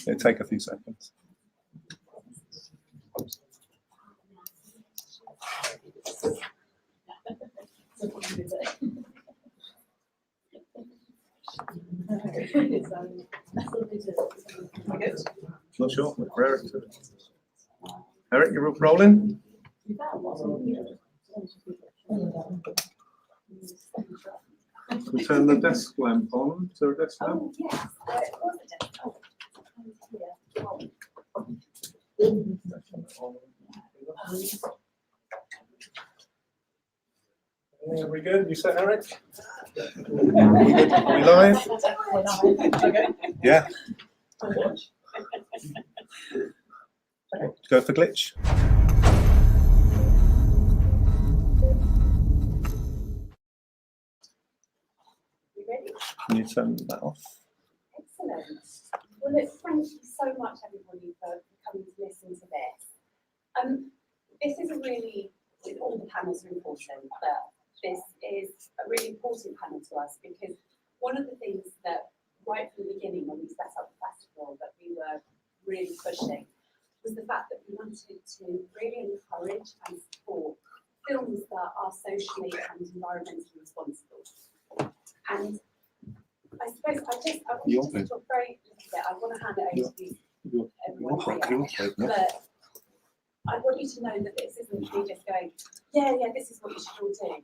It'll take a few seconds. Not sure. For Eric. Eric, you're rolling? We turn the desk lamp on. Is there a desk lamp? Oh, yes, it was a desk lamp. Are we good? You set, Eric? Are we good? Are we live? Yeah. Go for glitch. You ready? Can you turn that off? Excellent. Well, look, thank you so much, everybody, for coming to listen to this. This is a really, all the panels are important, but this is a really important panel to us because one of the things that right from the beginning when we set up the festival that we were really pushing was the fact that we wanted to really encourage and support films that are socially and environmentally responsible. And I suppose I want to talk very little bit. I want to hand it over to everyone here, but I want you to know that this isn't me just going, yeah, this is what you should all do,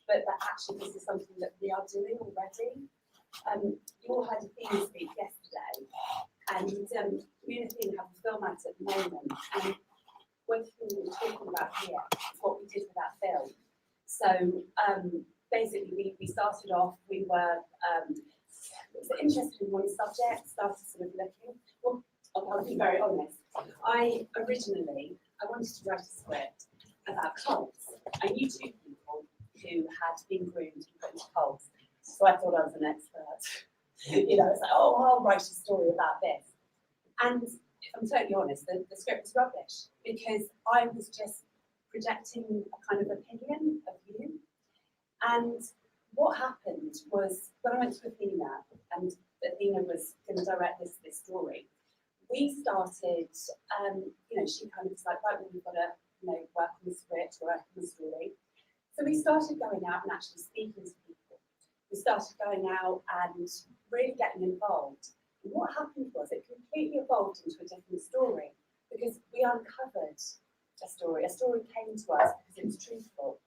but that actually this is something that we are doing already. You all had a theme speak yesterday, and me and Athena have a film out at the moment, and one thing we were talking about here is what we did with that film. So basically, we started off, we were interested in one subject, started sort of looking. Well, I'll be very honest. I wanted to write a script about cults. I knew two people who had been groomed and put into cults, so I thought I was an expert. You know, it's like, oh, I'll write a story about this. And if I'm totally honest, the script was rubbish because I was just projecting a kind of opinion, a view. And what happened was when I went to Athena, and Athena was going to direct this story, we started, she kind of was like, right, well, we've got to, work on the script, work on the story. So we started going out and actually speaking to people. We started going out and really getting involved. And what happened was it completely evolved into a different story because we uncovered a story. A story came to us because it was truthful.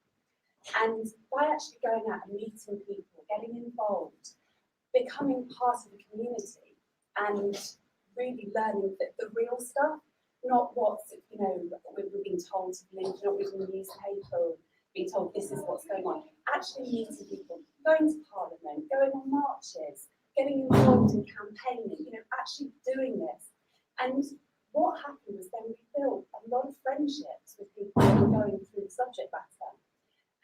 And by actually going out and meeting people, getting involved, becoming part of the community, and really learning the real stuff, not what we've been told to believe, not reading the newspaper, being told this is what's going on. Actually meeting people, going to Parliament, going on marches, getting involved in campaigning, actually doing this. And what happened was then we built a lot of friendships with people who were going through the subject matter.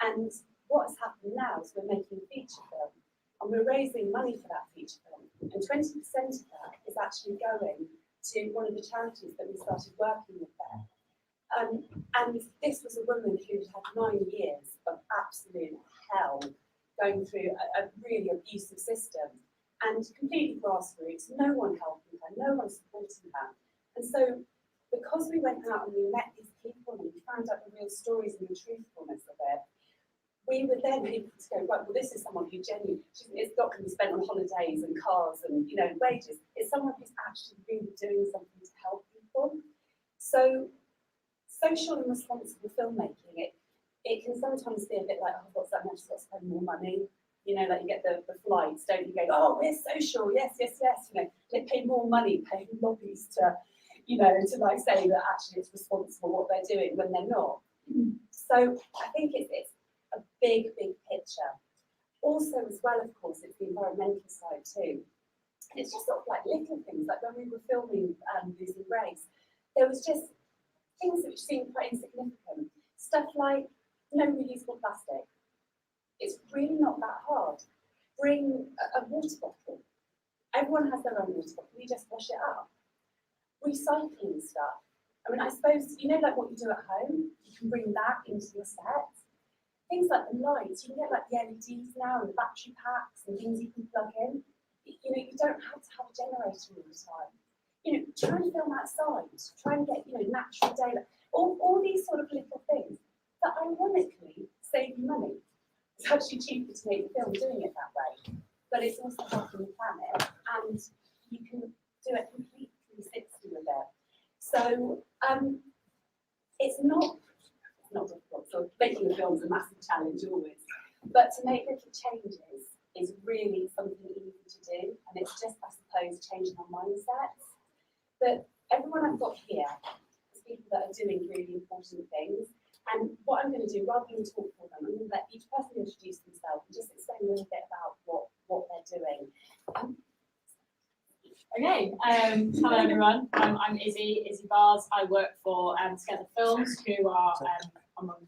And what has happened now is we're making a feature film and we're raising money for that feature film. And 20% of that is actually going to one of the charities that we started working with there. And this was a woman who'd had 9 years of absolute hell going through a really abusive system and completely grassroots, no one helping her, no one supporting her. And so because we went out and we met these people and we found out the real stories and the truthfulness of it, we were then able to go, right, well, this is someone who genuinely, it's not going to be spent on holidays and cars and, wages. It's someone who's actually really doing something to help people. So social and responsible filmmaking, it can sometimes be a bit like, oh, what's that, I've just got to spend more money. Like you get the flights, don't you, go, oh, we're social, yes. They pay more money, paying lobbies to, to like say that actually it's responsible what they're doing when they're not. So I think it's a big picture. Also, as well, of course, it's the environmental side too. And it's just sort of like little things, like when we were filming Losing Grace, there was just things which seemed quite insignificant. Stuff like no reusable plastic. It's really not that hard. Bring a water bottle. Everyone has their own water bottle, you just wash it up. Recycling stuff. I mean, I suppose, like what you do at home, you can bring that into your set. things like the lights, you can get like the LEDs now and the battery packs and things you can plug in. You know, you don't have to have a generator all the time. You know, try and film outside, try and get, you know, natural daylight, all these sort of little things that ironically save you money. It's actually cheaper to make the film doing it that way, but it's also helping the planet, and you can do it completely 360 with it. So it's not difficult. So making a film is a massive challenge always, but to make little changes is really something easy to do, and it's just, I suppose, changing our mindsets. But everyone I've got here is people that are doing really important things. And what I'm going to do, rather than talk for them, I'm going to let each person introduce themselves and just explain a little bit about what they're doing. Okay, hello everyone. I'm Izzy Bars. I work for Together Films, who are among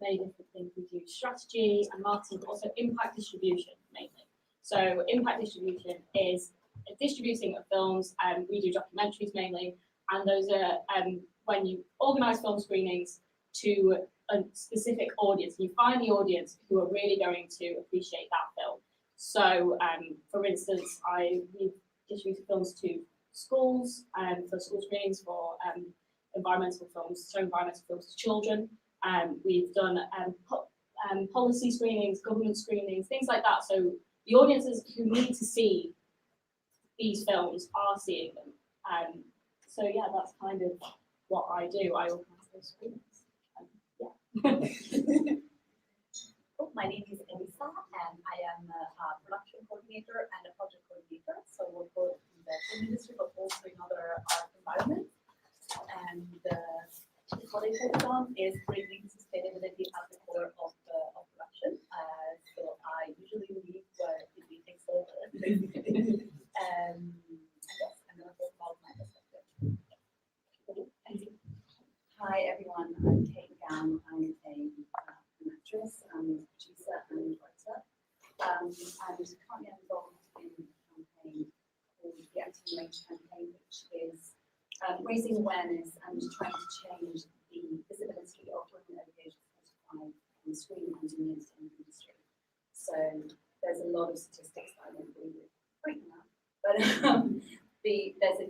many different things. We do strategy and marketing, but also impact distribution mainly. So impact distribution is distributing of films, and we do documentaries mainly, and those are when you organise film screenings to a specific audience. You find the audience who are really going to appreciate that film. So, for instance, we've distributed films to schools for school screenings for environmental films, showing environmental films to children. We've done policy screenings, government screenings, things like that. So the audiences who need to see these films are seeing them. So yeah, that's kind of what I do. I organise those screenings. Oh, my name is Elisa, and I am a production coordinator and a project coordinator. So I work both in the film industry, but also in other art environments. And what I focus on is bringing sustainability at the core of production. So I usually leave where the meeting takes over. And yes, I'm going to talk about my perspective. Hi everyone, I'm Kate Gown. I'm an actress, I'm a producer and writer. And currently I'm involved in a campaign called the Activism campaign, which is raising awareness and trying to change the visibility of women over the age of 45 on the screen and in the entertainment industry. So there's a lot of statistics that I won't read right now, but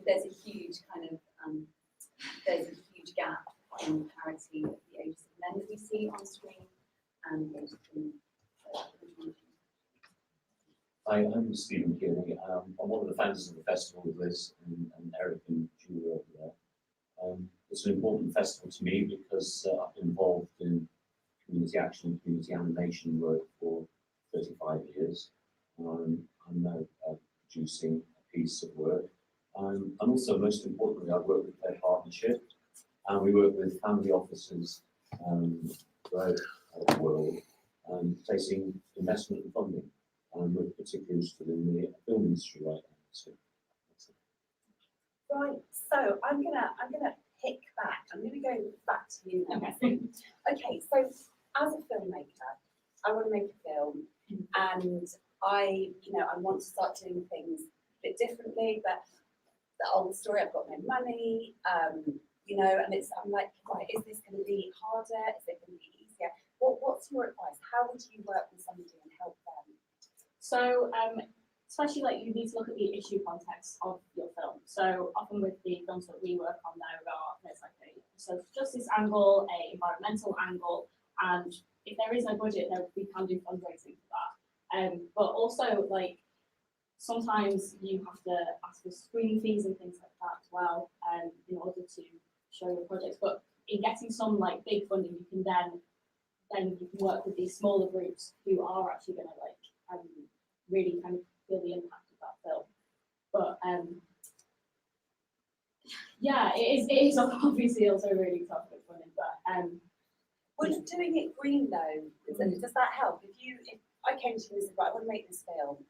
there's a huge kind of there's a huge gap in parity of the ages of men that we see on screen and the ages of women. Hi, I'm Stephen Kearney. I'm one of the founders of the festival with Liz and Eric and Julia over there. It's an important festival to me because I've been involved in community action and community animation work for 35 years. I'm now producing a piece of work. And also, most importantly, I work with Pear Partnership, and we work with family offices throughout the world, placing investment and funding. We're particularly interested in the film industry right now. So, Right, so I'm gonna pick back. I'm gonna go back to you now. Okay, so as a filmmaker, I want to make a film, and I want to start doing things a bit differently. But the old story, I've got no money, and I'm like, right, is this going to be harder? Is it going to be easier? What's your advice? How would you work with somebody and help them? So, especially like you need to look at the issue context of your film. So often with the films that we work on, there's like a social justice angle, a environmental angle, and if there is no budget, then we can do fundraising for that. But also like sometimes you have to ask for screening fees and things like that as well, in order to show your projects. But in getting some like big funding, you can then you can work with these smaller groups who are actually going to really kind of feel the impact of that film. But yeah, it is obviously also really tough with funding. But would doing it green though, does that help? If I came to you and said, right, I want to make this film,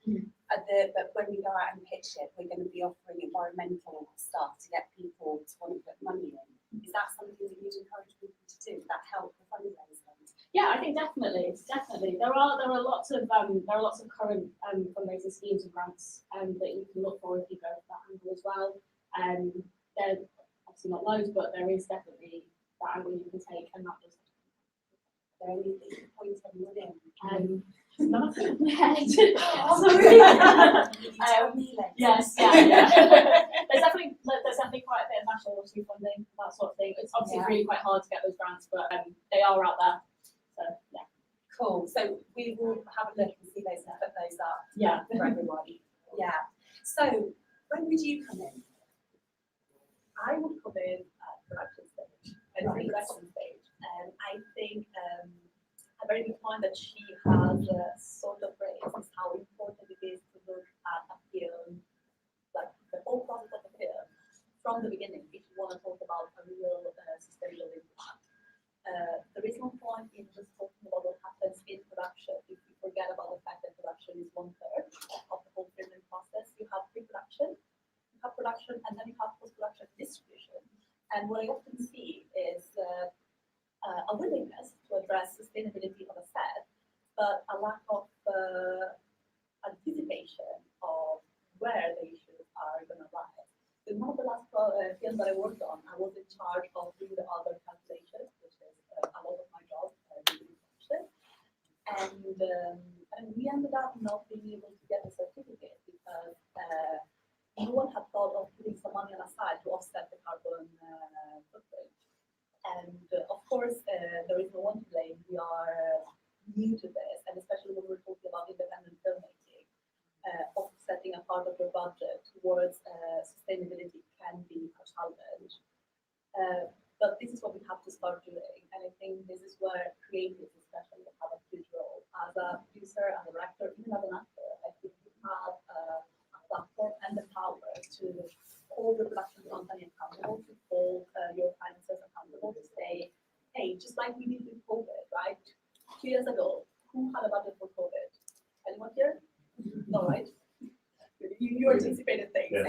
but when we go out and pitch it, we're going to be offering environmental stuff to get people to want to put money in. Is that something that you'd encourage people to do? Would that help with fundraising? Yeah, I think definitely. There are lots of current fundraising schemes and grants that you can look for if you go for that angle as well. They're obviously not loads, but there is definitely that angle you can take, and that does. there anything to point everyone in? None of them head. Oh, Sorry. Tell me later. Yes, yeah. There's definitely quite a bit of national lottery funding, that sort of thing. It's obviously really quite hard to get those grants, but they are out there. So yeah. Cool. So we will have a look and see those and put those up Yeah. for everyone. Yeah. So when would you come in? I would come in at production stage, at the production stage, and I think a very good point that she has sort of raised is how important it is to look at a film, like the whole process of the film, from the beginning, if you want to talk about a real sustainable impact. There is no point in just talking about what happens in production if you forget about the fact that production is 1/3 of the whole filming process. You have pre-production, you have production, and then you have post-production distribution. And what I often see is a willingness to address sustainability of a set, but a lack of anticipation of where the issues are going to lie. In one of the last films that I worked on, I was in charge of doing the other calculations, which is a lot of my job, doing calculations. And we ended up not being able to get the certificate because no one had thought of putting some money on aside to offset the carbon footprint. And of course, there is no one to blame. We are new to this, and especially when we're talking about independent filmmaking, offsetting a part of your budget towards sustainability can be a challenge. But this is what we have to start doing, and I think this is where creatives especially have a huge role. As a producer, as a director, even as an actor, I think you have a platform and the power to hold your production company accountable, to hold your finances accountable, to say, hey, just like we did with COVID, right? 2 years ago, who had a budget for COVID? Anyone here? No, right? You anticipated things. Yeah.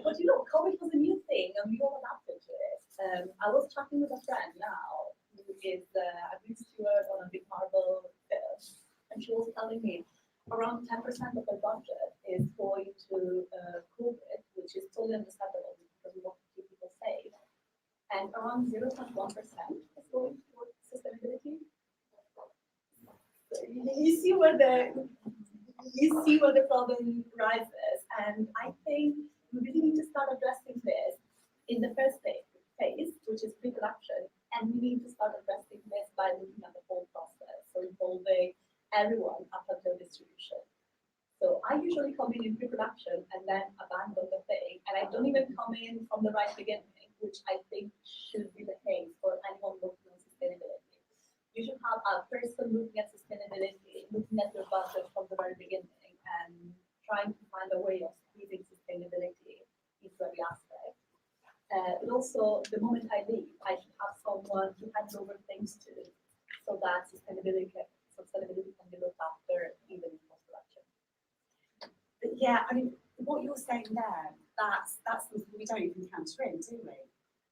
But you know, COVID was a new thing, and we all adapted to it. I was chatting with a friend now, who is a big steward on a big Marvel film, and she was telling me around 10% of the budget is going to COVID, which is totally understandable because we want to keep people safe, and around 0.1% is going towards sustainability. So you see where the problem rises, and I think we really need to start addressing this in the first phase, which is pre-production, and we need to start addressing this by looking at the whole process, so involving everyone up until distribution. So I usually come in pre-production and then abandon the thing, and I don't even come in from the right beginning, which I think should be the case for anyone working on sustainability. You should have a person looking at sustainability, looking at your budget from the very beginning, and trying to find a way of squeezing sustainability into every aspect. But also, the moment I leave, I should have someone to hand over things to, so that sustainability can be looked after even in post-production. But yeah, I mean, what you're saying there, that's something we don't even counter in, do we?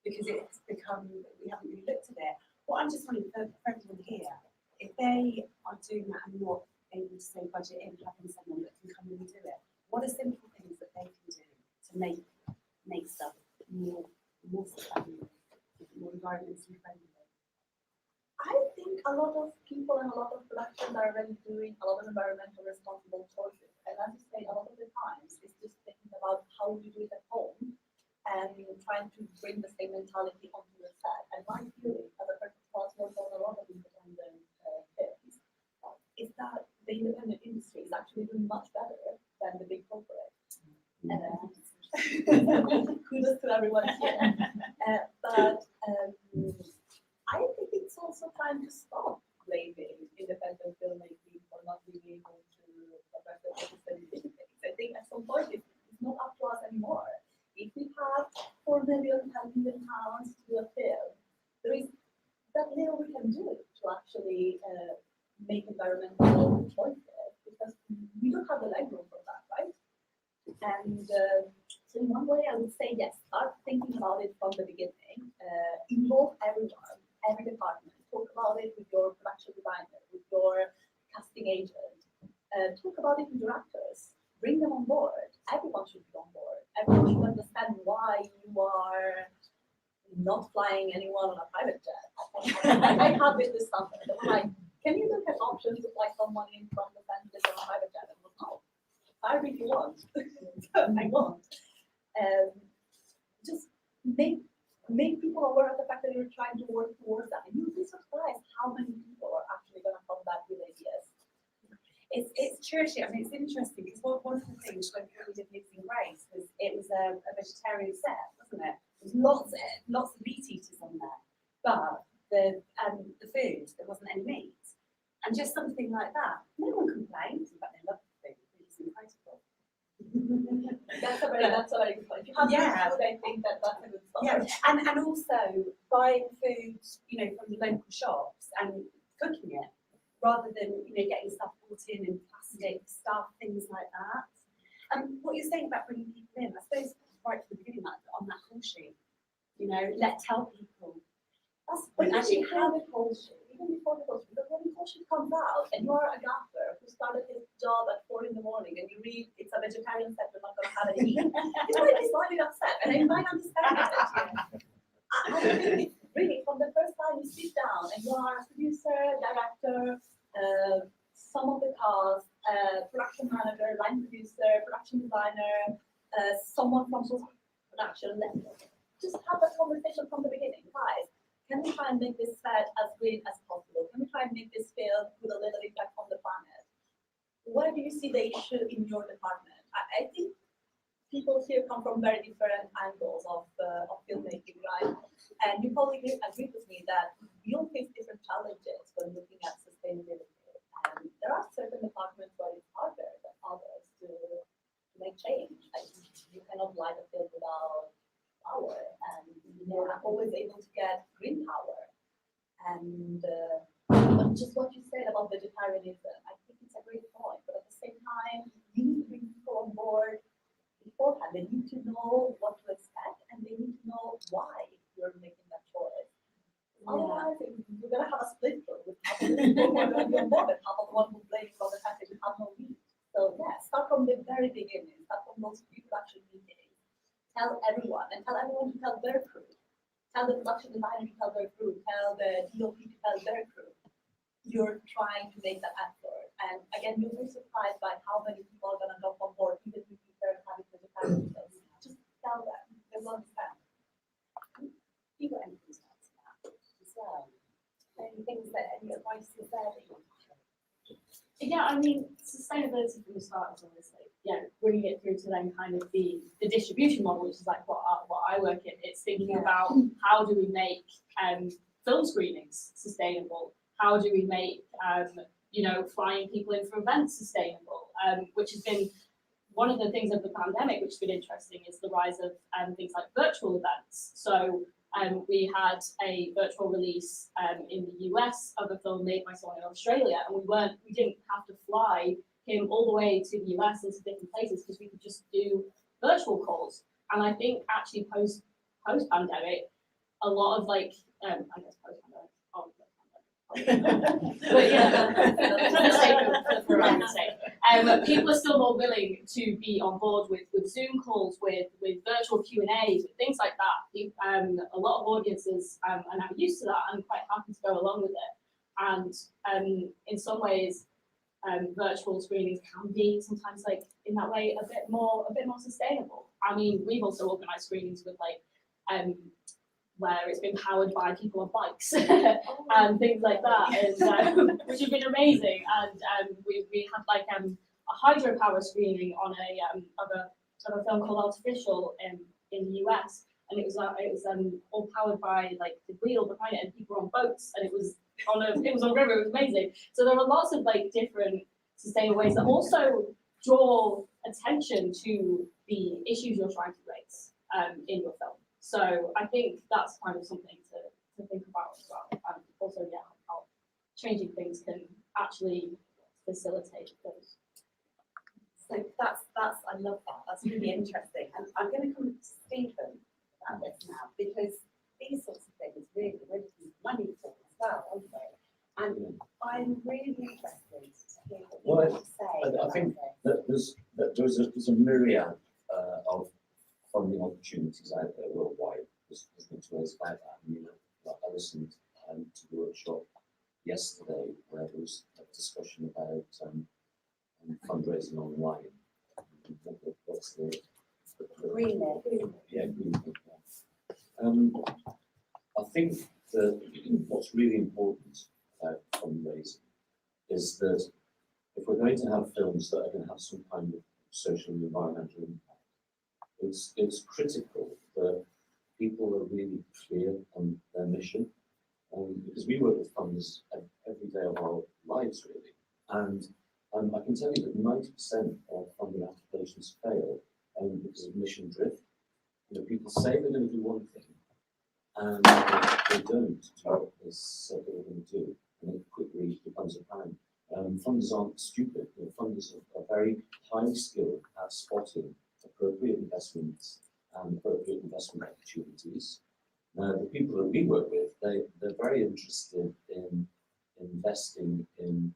Because it's become, we haven't really looked at it. What I'm just wondering for everyone here, if they are doing that and not able to say budget in, having someone that can come in and do it, what are simple things that they can do to make stuff more sustainable, more environmentally friendly? I think a lot of people and a lot of productions are already doing a lot of environmental responsible choices. And as you say, a lot of the times it's just thinking about how you do it at home and trying to bring the same mentality onto your set. And my feeling as a person who has worked on a lot of independent films is that the independent industry is actually doing much better than the big corporate. Kudos to everyone here. But I think it's also time to stop blaming independent filmmaking for not being able to address the sustainability things. I think at some point it's not up to us anymore. If we have 4 million, 10 million pounds to do a film, there is that little we can do to actually make environmental choices, because we don't have the legroom for that, right? And so in one way, I would say yes, start thinking about it from the beginning, involve everyone, every department, talk about it with your production designer, with your casting agent, talk about it with your actors, bring them on board. Everyone should be on board. Everyone should understand why you are not flying anyone on a private jet. I have witnessed something. They were like, can you look at options to fly some money in from the Angeles on a private jet? I was no, fire if you want. I won't. Just make people aware of the fact that you're trying to work towards that. And you'll be surprised how many people are actually going to come back with ideas. It's true, actually. I mean, it's interesting because one of the things when we did Mixing Race was it was a vegetarian set, wasn't it? There was lots of meat eaters on there, but the food there wasn't any meat, and just something like that. No one complained. In fact, they loved the food. It was incredible. That's a very good point. If you have Yeah. good food, I think that's a good start. Yeah, and also buying food, from the local shops and cooking it, rather than getting stuff brought in plastic stuff, things like that. And what you're saying about bringing people in, I suppose right from the beginning on that call sheet, tell people. That's But when actually actually have a call sheet, even before the call sheet, because when the call sheet comes out and you are a gaffer who started his job at 4 in the morning and you read it's a vegetarian set, we're not going to have any meat, you might be slightly upset, and I might understand it. I think really, from the first time you sit down and you are a producer, director, some of the cast, production manager, line producer, production designer, someone from social production, just have that conversation from the beginning. Guys, can we try and make this set as green as possible? Can we try and make this film with a little impact on the planet? Where do you see the issue in your department? I think people here come from very different angles of filmmaking, right? And you probably agree with me that we all face different challenges when looking at sustainability. And there are certain departments where it's harder than others to make change. Like you cannot light a film without power, and you're not always able to get green power. And but just what you said about vegetarianism, I think it's a great point. But at the same time, you need to bring people on board beforehand. They need to know what to expect, and they need to know why you're making that choice. Otherwise, you're going to have a split room with half of the people who are going to be on board and half of the one complaining about the fact that you have no meat. So yeah, start from the very beginning. Start from those pre-production meetings. Tell everyone, and tell everyone to tell their crew. Tell the production designer to tell their crew. Tell the DOP to tell their crew. You're trying to make that effort. And again, you'll be surprised by how many people are going to jump on board, even if you prefer having vegetarian meals. Just tell them. They will understand. People and things like that as well. Any things that, any advice is there that you want to share? Yeah, I mean, sustainability from the start is always bringing it through to then kind of the distribution model, which is like what I work in. It's thinking about how do we make film screenings sustainable? How do we make flying people in for events sustainable? Which has been one of the things of the pandemic, which has been interesting, is the rise of things like virtual events. So we had a virtual release in the US of a film made by someone in Australia, and we didn't have to fly him all the way to the US and to different places because we could just do virtual calls. And I think actually post pandemic, a lot of I guess post pandemic, but yeah, for the sake of for argument's sake, people are still more willing to be on board with Zoom calls, with virtual Q&As, with things like that. A lot of audiences are now used to that and quite happy to go along with it. And in some ways, virtual screenings can be sometimes in that way a bit more sustainable. I mean, we've also organised screenings with where it's been powered by people on bikes and things like that, and which has been amazing. And we had a hydropower screening on of a film called Artificial in the US, and it was all powered by the wheel behind it, and people were on boats, and it was on a river. It was amazing. So there are lots of different sustainable ways that also draw attention to the issues you're trying to raise in your film. So I think that's kind of something to think about as well. And also, how changing things can actually facilitate those. So that's I love that. That's really interesting. And I'm going to come to Stephen about this now, because these sorts of things really money talk as well, aren't they? And I'm really interested to hear what you have to say. I think that there's a myriad of funding opportunities out there worldwide. There's been ways about that. I listened workshop yesterday where there was a discussion about fundraising online. What's the yeah, green. I think that what's really important about fundraising is that if we're going to have films that are going to have some kind of social and environmental impact, it's critical that people are really clear on their mission, because we work with funders every day of our lives, really, and I can tell you that 90% of funding applications fail because of mission drift. You know, people say they're going to do one thing, and they don't do what they said they were going to do, and it quickly becomes apparent. Funders aren't stupid. You know, funders are very highly skilled at spotting appropriate investments and appropriate investment opportunities. Now, the people that we work with, they're very interested in investing in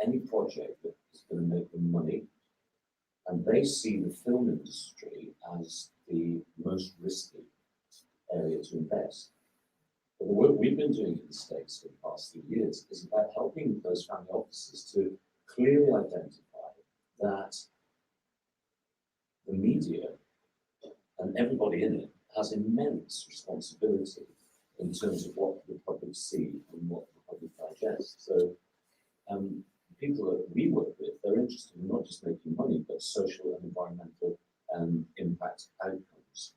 any project that is going to make them money, and they see the film industry as the most risky area to invest. But the work we've been doing in the States for the past 3 years is about helping those family offices to clearly identify that the media and everybody in it has immense responsibility in terms of what the public see and what the public digests. So people that we work with, they're interested in not just making money, but social and environmental impact outcomes.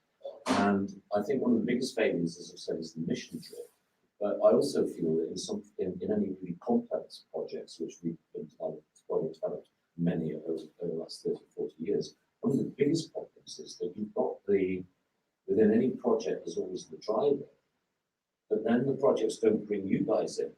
And I think one of the biggest failures, as I've said, is the mission drift. But I also feel that in any really complex projects, which we've been developed many over the last 30, 40 years, one of the biggest problems is that you've got within any project, there's always the driver, but then the projects don't bring you guys in.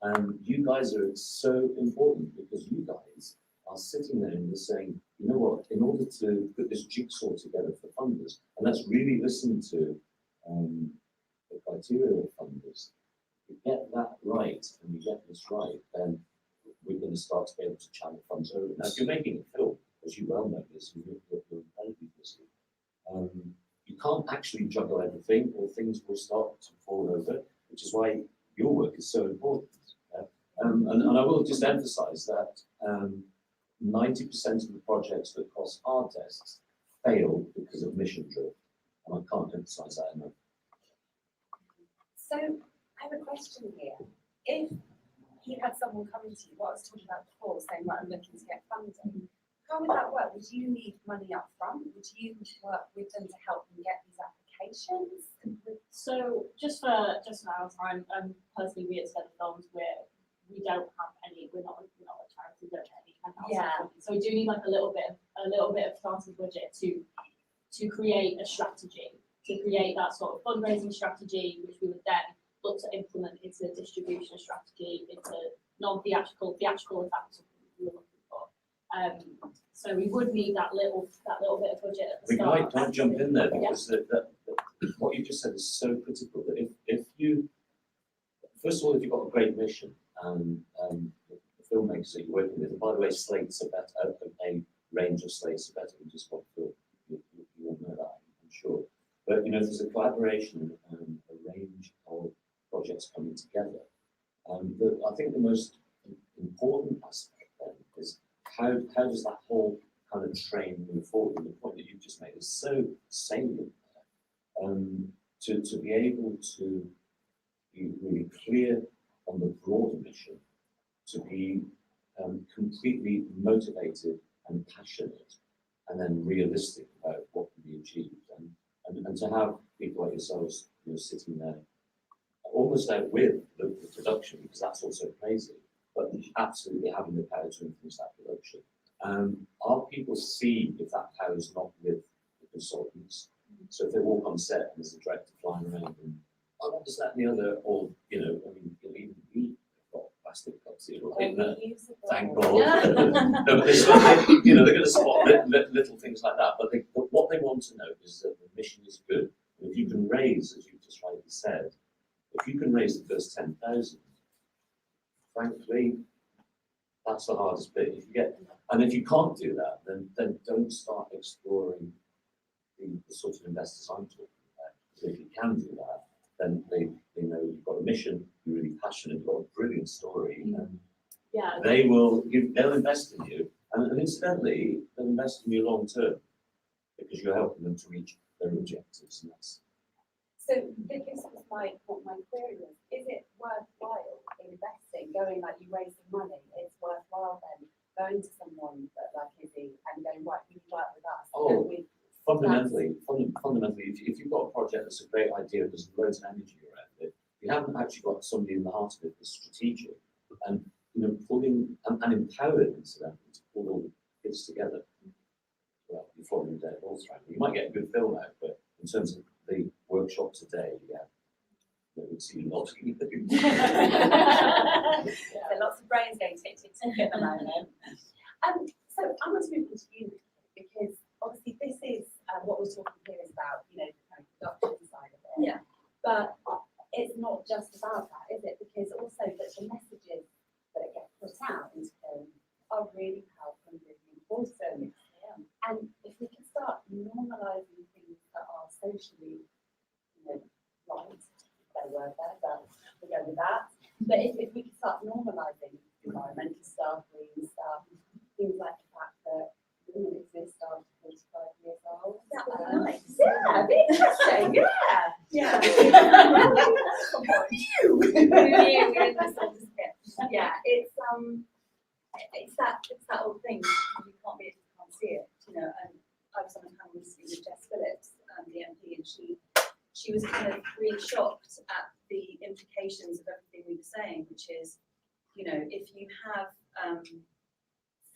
And you guys are so important because you guys are sitting there and you're saying, you know what, in order to put this jigsaw together for funders, and let's really listen to the criteria of funders, if you get that right and you get this right, then we're going to start to be able to channel funds over. Now, if you're making a film, as you well know this, you're incredibly busy. You can't actually juggle everything, or things will start to fall over, which is why your work is so important. And I will just emphasise that 90% of the projects that cross our desks fail because of mission drift, and I can't emphasise that enough. So I have a question here. If you had someone coming to you, what I was talking about before, saying, right, I'm looking to get funding, how would that work? Would you need money up front? Would you work with them to help them get these applications? So just for our time, personally, we at Scatter Films, we don't have any. We're not a charity. We don't have any kind of so we do need like a little bit of starting budget to create a strategy, to create that sort of fundraising strategy, which we would then look to implement into distribution strategy, into non-theatrical, theatrical, if that's something we were looking for. So we would need that little bit of budget at the start. Can I jump in there, because what you just said is so critical. That if you, first of all, if you've got a great mission, and the filmmakers that you're working with, and by the way, slates are better, a range of slates are better than just one film. You all know that, I'm sure. But you know, there's a collaboration and a range of projects coming together. I think the most important aspect then is how does that whole kind of train move forward? And the point that you've just made is so salient there. To be able to be really clear on the broader mission, to be completely motivated and passionate, and then realistic about what can be achieved, and to have people like yourselves, you know, sitting there almost out with the production, because that's also crazy, but absolutely having the power to influence that production. Our people see if that power is not with the consultants. So if they walk on set and there's a director flying around and what does that and the other, or you know, I mean, even we got plastic cups here, right? Thank God. No, but you know, they're going to spot little things like that. But what they want to know is that the mission is good. And if you can raise, as you just rightly said, if you can raise the first 10,000, frankly, that's the hardest bit. If you get, and if you can't do that, then don't start exploring the sort of investors I'm talking about. Because if you can do that, then they know you've got a mission, you're really passionate, you've got a brilliant story, and Yeah. they'll invest in you, and incidentally, they'll invest in you long term because you're helping them to reach their objectives, and that's. So this was what my query was, is it worthwhile investing, going like you raise the money, it's worthwhile then going to someone like Izzy and going, right, you work with us. Oh, and fundamentally, if you've got a project that's a great idea, there's loads of energy around it, you haven't actually got somebody in the heart of it that's strategic and pulling and empowering incidentally to pull all the bits together. Well, you're following the balls around. You might get a good film out, but in terms of the workshop today, we've seen lots of things. So lots of brains going tick tick tick at the moment. So I want to move on to you because obviously this is what we're talking here is about, the kind of production side of it. Yeah. But it's not just about that, is it? Because also that the messages that get put out into film are really powerful and really important. Yeah. And if we can start normalising things that are socially, right, better word there, but we'll go with that. But if we can start normalising environmental stuff, green stuff, things like the fact that women exist after 45 years old. That would be nice. Yeah, it'd be interesting, yeah. Yeah. Yeah, it's that old thing. You can't be if you can't see it, And I was on a panel recently with Jess Phillips, the MP, and she was kind of really shocked at the implications of everything we were saying, which is, if you have,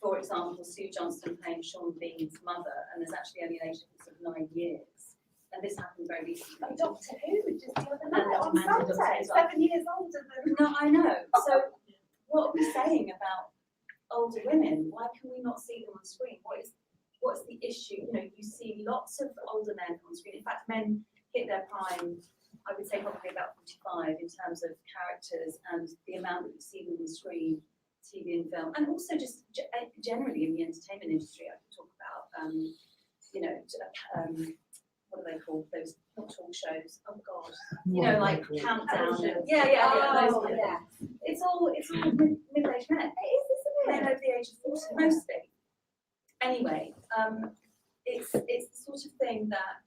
for example, Sue Johnston playing Sean Bean's mother, and there's actually only an age difference of 9 years, and this happened very recently. Doctor Who just the other night on Amanda Sunday, Doctor Who. 7 years older than. No, I know. So, what are we saying about older women? Why can we not see them on screen? What's the issue? You see lots of older men on screen. In fact, men hit their prime, I would say probably about 45 in terms of characters and the amount that you see them on screen, TV and film, and also just generally in the entertainment industry. I can talk about, what are they called? Those not talk shows. Oh God, like Countdown. Yeah. Those kind of things. It's all middle-aged men. It is, isn't it? Men over the age of 40, mostly. Anyway, it's the sort of thing that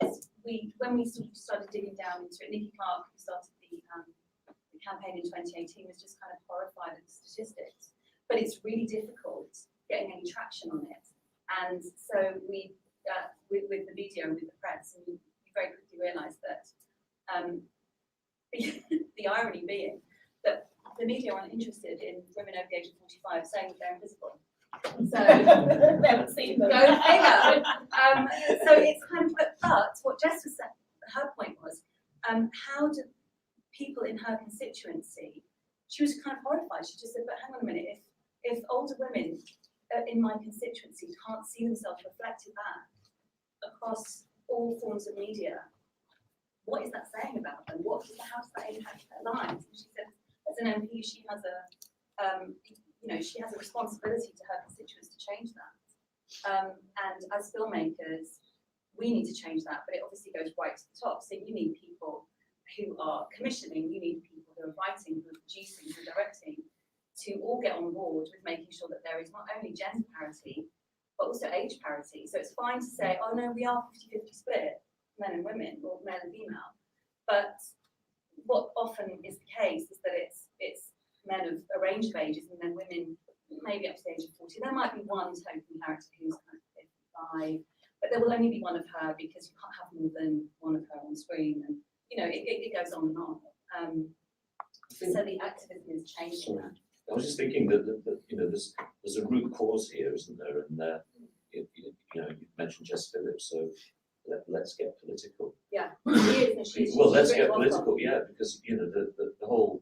when we sort of started digging down into it, Nikki Clark, who started the campaign in 2018, was just kind of horrified at the statistics. But it's really difficult getting any traction on it. And so we, with the media and with the press, and we very quickly realised that the irony being that the media aren't interested in women over the age of 45 saying that they're invisible. So they haven't seen them. Go figure. So it's kind of, but what Jess was saying, her point was, how do people in her constituency? She was kind of horrified. She just said, "But hang on a minute. If older women in my constituency can't see themselves reflected back across all forms of media, what is that saying about them? How does that impact their lives?" And she said, as an MP, she has she has a responsibility to her constituents to change that. And as filmmakers, we need to change that, but it obviously goes right to the top. So you need people who are commissioning, you need people who are writing, who are producing, who are directing, to all get on board with making sure that there is not only gender parity, but also age parity. So it's fine to say, oh no, we are 50-50 split, men and women, or male and female. But what often is the case is that it's men of a range of ages, and then women maybe up to the age of 40. There might be one token character who's kind of 55, but there will only be one of her because you can't have more than one of her on screen, and it goes on and on. So the activism is changing that. I was just thinking that there's a root cause here, isn't there? And you mentioned Jess Phillips, so let's get political. Yeah. Well, let's get political, yeah, because the whole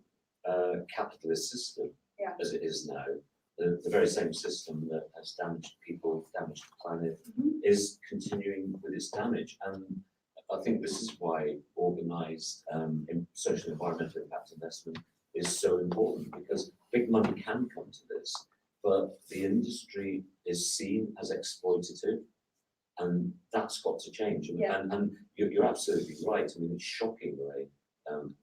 capitalist system, as it is now, the very same system that has damaged people, damaged the planet, is continuing with its damage. And I think this is why organised social environmental impact investment is so important, because big money can come to this, but the industry is seen as exploitative, and that's got to change. And you're absolutely right. I mean, it's shocking the way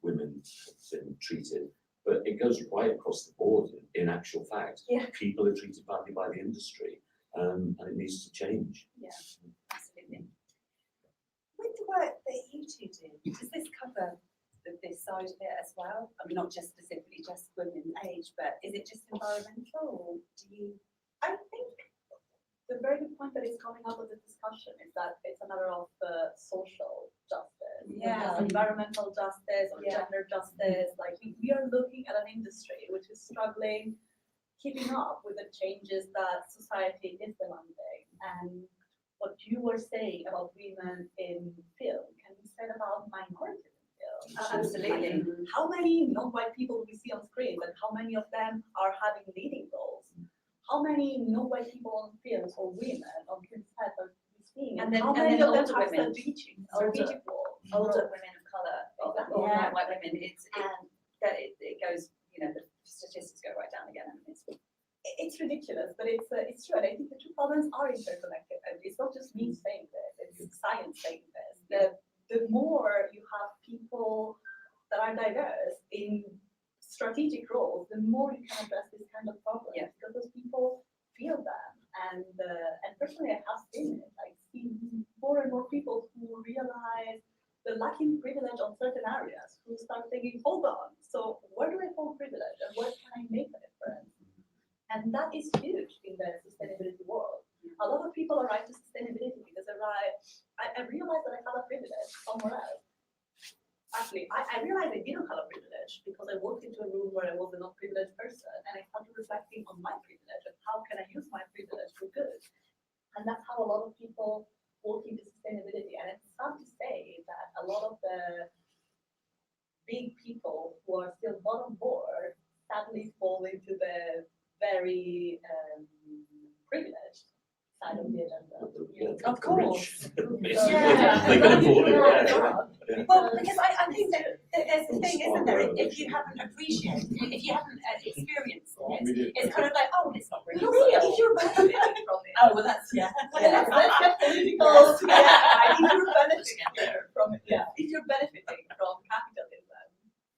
women have been treated, but it goes right across the board in actual fact. Yeah. People are treated badly by the industry, and it needs to change. Yeah, absolutely. With the work that you two do, does this cover this side of it as well? I mean, not just specifically just women age, but is it just environmental, or do you? I think the very good point that is coming out of the discussion is that it's a matter of social justice, Yeah. environmental justice or Yeah. gender justice. Like we are looking at an industry which is struggling, keeping up with the changes that society is demanding. And what you were saying about women in film can be said about minorities in film. Absolutely. How many non-white people we see on screen, but how many of them are having leading roles? How many non-white people on films or women on film sets are we seeing? And then- how and many then of them older have women. strategic roles? Older women of colour, or Yeah. non-white women, it goes, the statistics go right down again. And It's ridiculous, but it's true. And I think the two problems are interconnected. And it's not just me saying this, it's science saying this. The more you have people that are diverse in strategic roles, the more you can address this kind of problem. Yeah. Because those people feel them. And personally, I have seen it. I've seen more and more people who realize the lacking privilege on certain areas, who start thinking, hold on, so where do I hold privilege and where can I make a difference? And that is huge in the sustainability world. A lot of people arrive to sustainability because I realize that I have a privilege somewhere else. Actually, I realized I didn't have a privilege because I walked into a room where I was a not privileged person and I started reflecting on my privilege and how can I use my privilege for good. And that's how a lot of people walk into sustainability. And it's sad to say that a lot of the big people who are still not on board sadly fall into the very privileged side of the agenda. Of course. Basically, Yeah. they can afford it. Yeah. Well, because I think that there's the thing, isn't there? If you haven't appreciated, if you haven't experienced it, it's kind of like, oh, it's not really real. If you're benefiting from it. Oh, well, that's, yeah. Let's get political. Yeah. If you're benefiting from it, if you're benefiting from capitalism,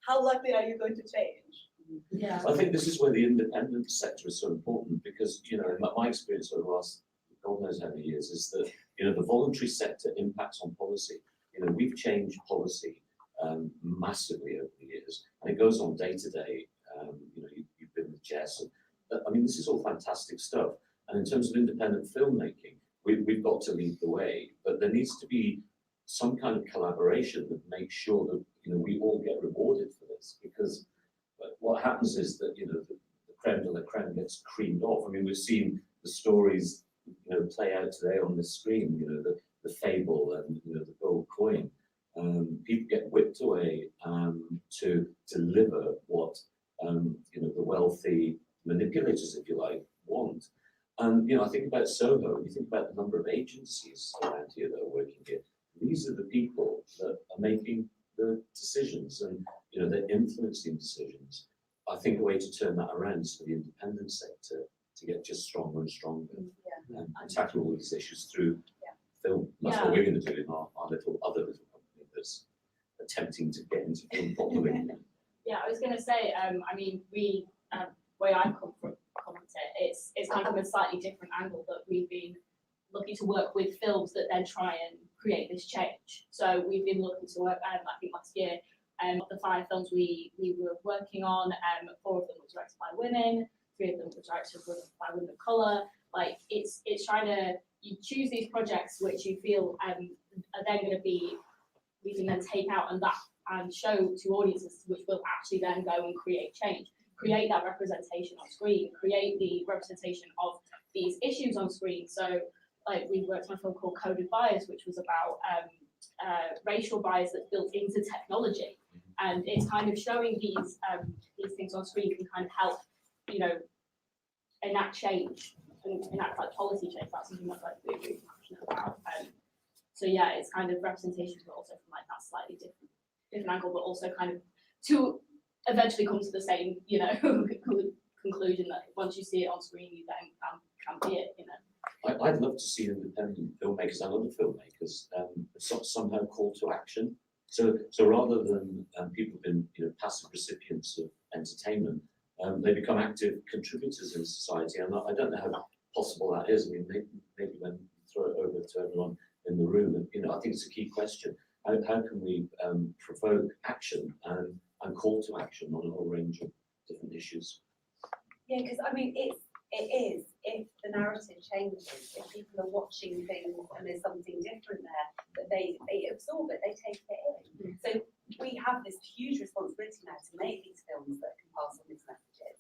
how likely are you going to change? Yeah. I think this is where the independent sector is so important because, in my experience over the last God knows how many years is that, the voluntary sector impacts on policy. We've changed policy massively over the years, and it goes on day to day. You've been with Jess, and this is all fantastic stuff. And in terms of independent filmmaking, we've got to lead the way, but there needs to be some kind of collaboration that makes sure that we all get rewarded for this. Because what happens is that the creme de la creme gets creamed off. We've seen the stories play out today on the screen. The fable and the gold coin. People get whipped away to deliver what the wealthy manipulators, if you like, want. And I think about Soho, and you think about the number of agencies around here that are working here. These are the people that are making the decisions, and they're influencing decisions. I think a way to turn that around is for the independent sector to get just stronger and stronger and tackle all these issues through film. That's what we're going to do in our other little company that's attempting to get into film properly. Yeah, I was going to say, we, where I've come from it, it's kind of from a slightly different angle that we've been looking to work with films that then try and create this change. So we've been looking to work, I think last year, the 5 films we were working on, 4 of them were directed by women, 3 of them were directed by women of colour. Like it's trying to, you choose these projects which you feel are then going to be, we can then take out and show to audiences which will actually then go and create change, create that representation on screen, create the representation of these issues on screen. So like we worked on a film called Coded Bias, which was about racial bias that's built into technology. And it's kind of showing these things on screen can kind of help, enact change and enact like policy change. That's something that like we're really passionate about. So yeah, it's kind of representations, but also from like that slightly different angle, but also kind of to eventually come to the same, conclusion that once you see it on screen, you then can be it, I'd love to see independent filmmakers and other filmmakers somehow call to action So rather than people being passive recipients of entertainment, they become active contributors in society. And I don't know how possible that is. I mean, maybe when you throw it over to everyone in the room, and I think it's a key question. How can we provoke action and call to action on a whole range of different issues? Yeah, because I mean, it is, if the narrative changes, if people are watching things and there's something different there, that they absorb it, they take it in. So we have this huge responsibility now to make these films that can pass on these messages.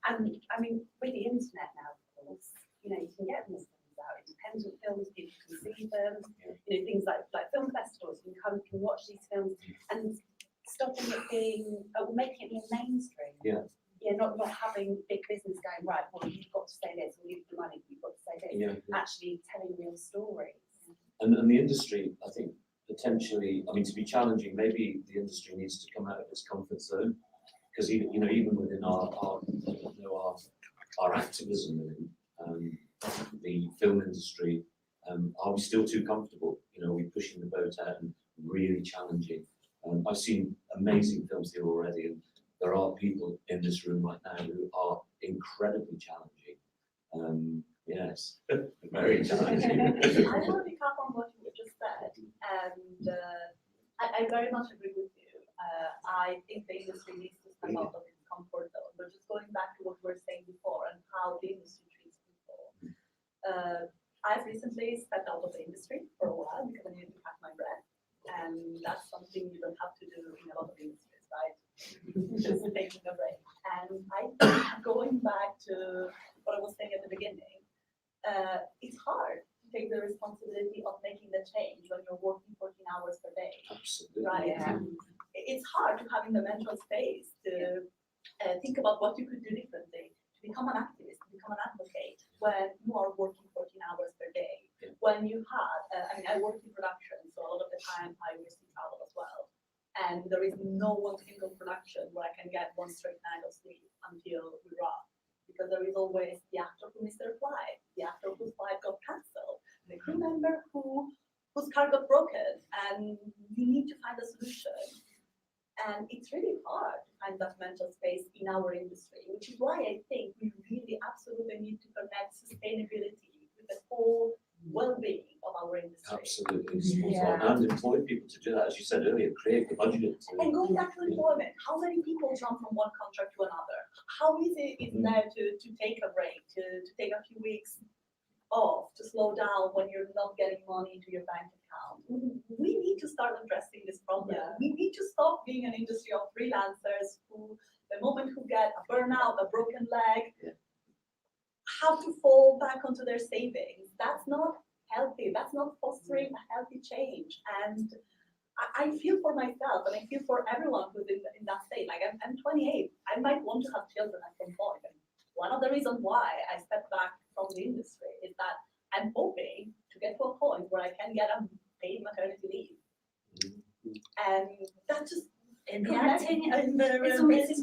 And I mean, with the internet now, of course, you can get these films out, independent films, people can see them, things like film festivals, you can watch these films and stopping it being, making it more mainstream. Yeah. Yeah, not having big business going, right, well, you've got to say this, or you've got the money, you've got to say this. Yeah. Actually telling real stories. And the industry, I think, potentially, I mean, to be challenging, maybe the industry needs to come out of its comfort zone, because even within our activism within the film industry, are we still too comfortable? Are we pushing the boat out and really challenging? I've seen amazing films here already, and there are people in this room right now who are incredibly challenging. Yes, very challenging. I want to pick up on what you just said, and I very much agree with you. I think the industry needs to step out of its comfort zone. But just going back to what we were saying before and how the industry treats people. I've recently stepped out of the industry for a while because I needed to catch my breath, and that's something you don't have to do in a lot of industries, right? Just taking a break. And I think going back to what I was saying at the beginning, it's hard to take the responsibility of making the change when you're working 14 hours per day. Absolutely. Right? It's hard to have in the mental space to think about what you could do differently, to become an activist, to become an advocate when you are working 14 hours per day. Yeah. When you have, I work in production, so a lot of the time I receive travel as well. And there is no one single production where I can get one straight night of sleep until we wrap. Because there is always the actor who missed their flight, the actor whose flight got cancelled, the crew member whose car got broken, and you need to find a solution. And it's really hard to find that mental space in our industry, which is why I think we really absolutely need to connect sustainability with the whole well-being of our industry. Absolutely. And employ people to do that, as you said earlier, create the budget. And going back to employment, how many people jump from one contract to another? How easy is it now to take a break, to take a few weeks off, to slow down when you're not getting money into your bank account? We need to start addressing this problem. Yeah. We need to stop being an industry of freelancers who, the moment who get a burnout, a broken leg, have to fall back onto their savings. That's not healthy. That's not fostering a healthy change. And I feel for myself, and I feel for everyone who's in that state. Like I'm 28. I might want to have children at some point. And one of the reasons why I stepped back from the industry is that I'm hoping to get to a point where I can get a paid maternity leave. And that just In the acting, it's amazing.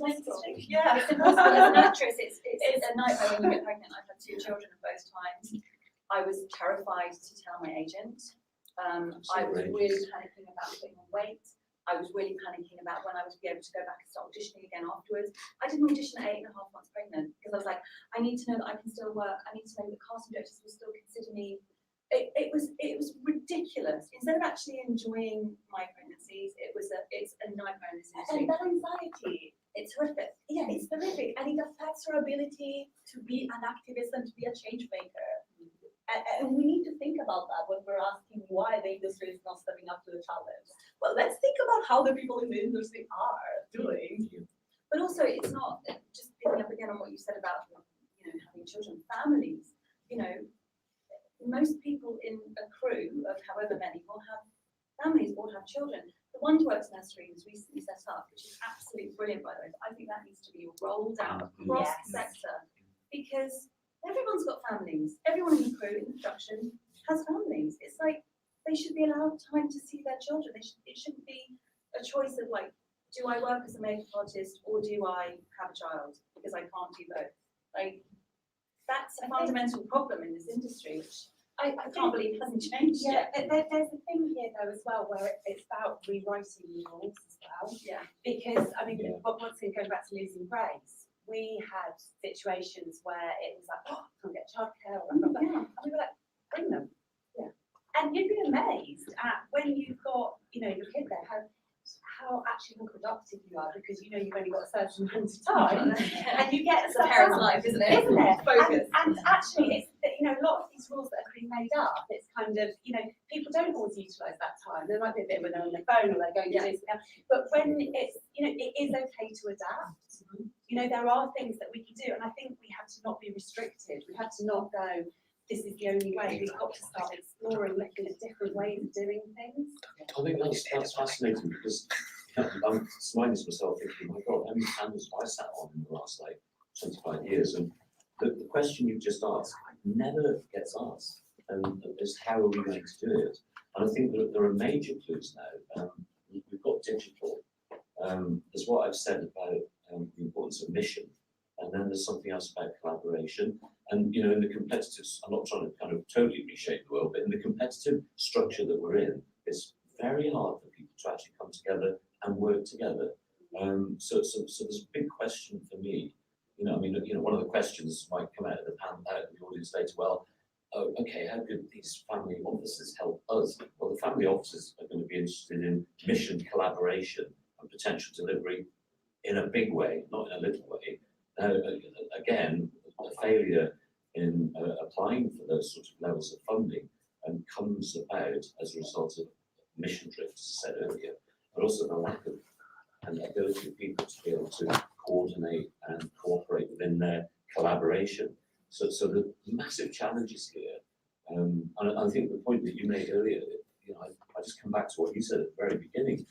Yeah. It's impossible as an actress. It's a nightmare when you get pregnant. I've had 2 children at both times. I was terrified to tell my agent. I was really panicking about putting on weight. I was really panicking about when I would be able to go back and start auditioning again afterwards. I didn't audition at 8.5 months pregnant because I was like, I need to know that I can still work. I need to know that casting directors will still consider me. It was ridiculous. Instead of actually enjoying my pregnancies, it's a nightmare in this industry. And that anxiety, It's horrific. yeah, it's horrific, and it affects our ability to be an activist and to be a change maker. And we need to think about that when we're asking why the industry is not stepping up to the challenge. Well, let's think about how the people in the industry are doing. But also, it's not just picking up again on what you said about having children, families. Most people in a crew of however many will have families, will have children. The One to Works nursery was recently set up, which is absolutely brilliant, by the way. I think that needs to be rolled out across the sector because everyone's got families. Everyone in the crew, in production, has families. It's like they should be allowed time to see their children. It shouldn't be a choice of like, do I work as a makeup artist or do I have a child? Because I can't do both. Like, that's a fundamental problem in this industry, which I can't believe it hasn't changed Yeah, yet. there's a thing here though as well where it's about rewriting rules as well. Yeah. Because I mean, Yeah. but once again, going back to losing grace, we had situations where it was like, oh, I can't get childcare, or blah, blah, blah. And we were like, bring them. Yeah. And you'd be amazed at when you've got, you know, your kid there, how actually more productive you are because you know you've only got a certain amount of time and you get It's a parent's life, isn't it? Isn't it? Focus. And actually, it's you know, a lot of these rules that are being made up. It's kind of, you know, people don't always utilise that time. There might be a bit when they're on their phone or they're going to do something else. But when it's, you know, it is okay to adapt. You know, there are things that we can do, and I think we have to not be restricted. We have to not go, this is the only way. We've got to start exploring, looking at different ways of doing things. I think that's fascinating because I'm smiling to myself thinking, my God, how many panels have I sat on in the last like 25 years? And the question you've just asked never gets asked, and is how are we going to do it? And I think that there are major clues now. We've got digital. There's what I've said about the importance of mission, and then there's something else about collaboration. And you know, in the competitive, I'm not trying to kind of totally reshape the world, but in the competitive structure that we're in, it's very hard for people to actually come together and work together. So there's a big question for me. You know, I mean, you know, one of the questions might come out of the audience later. Well, oh, okay, how could these family offices help us? Well, the family offices are going to be interested in mission, collaboration, and potential delivery in a big way, not in a little way. Again, a failure in applying for those sort of levels of funding comes about as a result of mission drift, as I said earlier, but also the lack of an ability of people to be able to coordinate and cooperate within their collaboration. So the massive challenges here, and I think the point that you made earlier, you know, I just come back to what you said at the very beginning.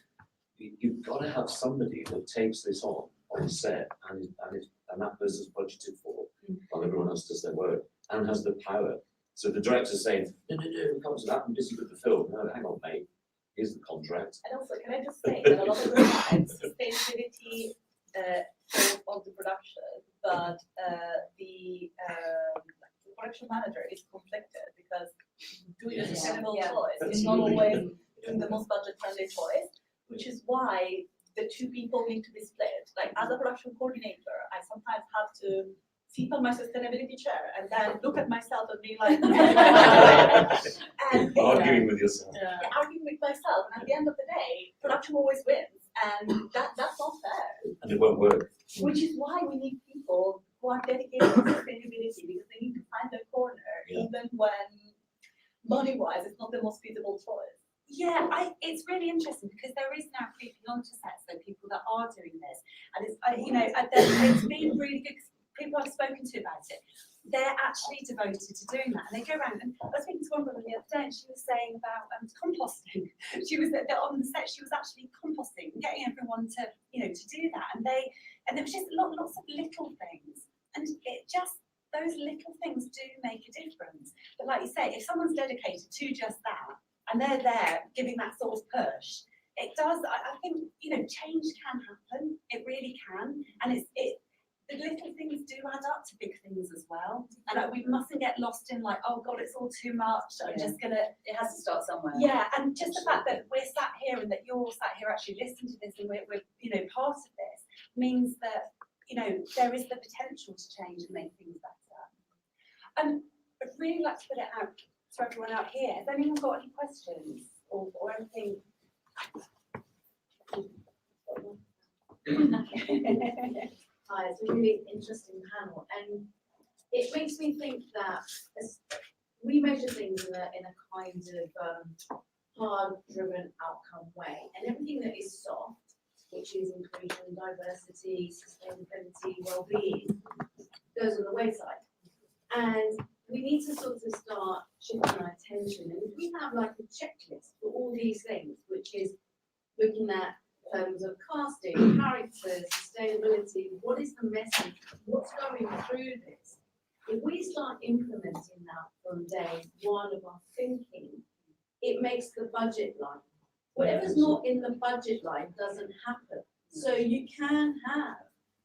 You've got to have somebody that takes this on set and that person's budgeted for while everyone else does their work and has the power. So the director's saying, no, we can't do that, I'm busy with the film. No, hang on, mate, here's the contract. And also, can I just say that a lot of the times sustainability of the production, but the production manager is conflicted because doing a sustainable choice is not always doing the most budget-friendly choice, which is why the two people need to be split. Like as a production coordinator, I sometimes have to sit on my sustainability chair and then look at myself and be like, and Arguing with yourself. arguing with myself. And at the end of the day, production always wins, and that's not fair. And it won't work. Which is why we need people who are dedicated to sustainability, because they need to find their corner, even when money-wise it's not the most feasible choice. Yeah, it's really interesting because there is now creeping onto sets, so people that are doing this, and it's you know, it's been really good. People I've spoken to about it, they're actually devoted to doing that, and they go around. And I was speaking to one woman the other day, and she was saying about composting. She was on the set. She was actually composting, getting everyone to to do that, and there was just lots of little things, and it just those little things do make a difference. But like you say, if someone's dedicated to just that, and they're there giving that sort of push, it does. I think change can happen. It really can, and the little things do add up to big things as well. And we mustn't get lost in like, oh God, it's all too much. I'm just gonna. It has to start somewhere. Yeah, and just the fact that we're sat here and that you're all sat here actually listening to this and we're part of this means that there is the potential to change and make things better. I'd really like to put it out to everyone out here. Has anyone got any questions or anything? Hi, it's a really interesting panel, and it makes me think that we measure things in a kind of hard-driven outcome way, and everything that is soft, which is inclusion, diversity, sustainability, well-being, goes on the wayside. And we need to sort of start shifting our attention, and if we have like a checklist for all these things, which is looking at terms of casting, characters, sustainability, what is the message, what's going through this? If we start implementing that from day one of our thinking, it makes the budget line. Whatever's not in the budget line doesn't happen. So you can have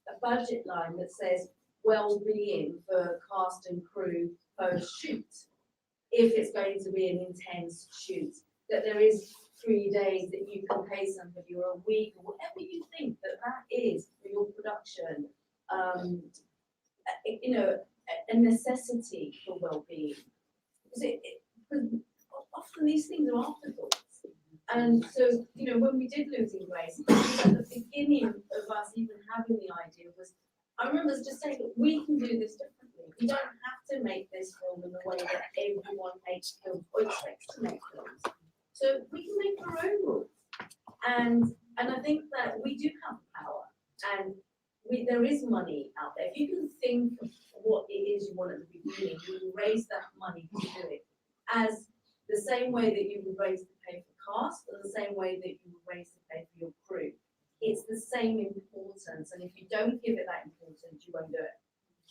a budget line that says well-being for cast and crew post-shoot. if it's going to be an intense shoot, that there is 3 days that you can pay somebody, or a week, or whatever you think that is for your production. You know, a necessity for well-being. Because often these things are afterthoughts. And so, you know, when we did Losing Grace, at the beginning of us even having the idea was, I remember just saying that we can do this differently. We don't have to make this film in the way that everyone makes films or expects to make films. So we can make our own rules. And I think that we do have power, and there is money out there. If you can think of what it is you want at the beginning, you will raise that money to do it. As the same way that you would raise to pay for cast, or the same way that you would raise to pay for your crew. It's the same importance, and if you don't give it that importance, you won't do it.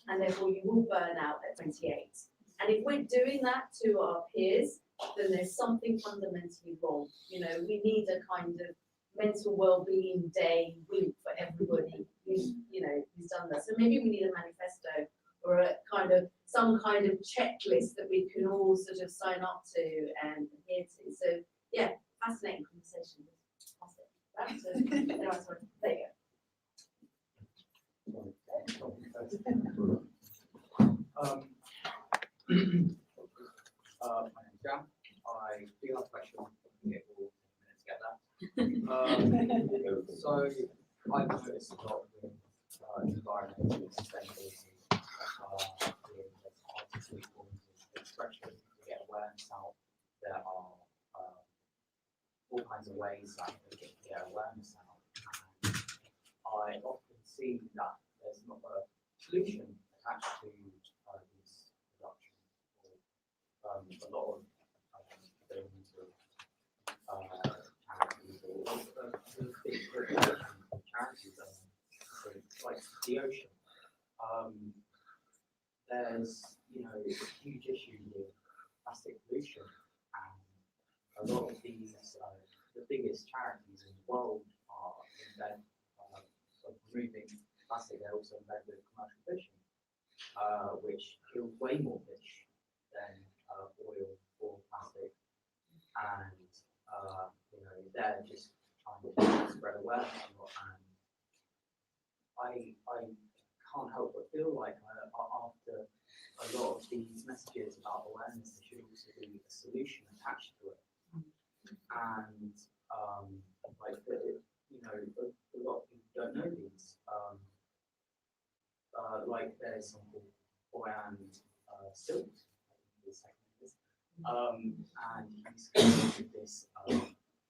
And therefore you will burn out at 28. And if we're doing that to our peers, then there's something fundamentally wrong. You know, we need a kind of mental well-being day week for everybody who's, you know, who's done that. So maybe we need a manifesto, or a kind of some kind of checklist that we can all sort of sign up to and adhere to. So yeah, fascinating conversation. Anyway, sorry. There you My name's Jan. I do have a question. It will take a minute to get that. So I've noticed a lot with environmental sustainability, with artistic forms of expression to get awareness out. There are all kinds of ways that we can get awareness out. And I often see that there's not a solution attached to these productions. A lot of films or charities or big charities, like the ocean. There's, you know, a huge issue with plastic pollution, and a lot of these, the biggest charities in the world are in bed of removing plastic. They're also in bed with commercial fishing, which kills way more fish than oil or plastic. And you know, they're just trying to spread awareness. And I can't help but feel like after a lot of these messages about awareness, there should also be a solution attached to it. And like you know, a lot of people don't know these. Like there's something around silt, and he's created this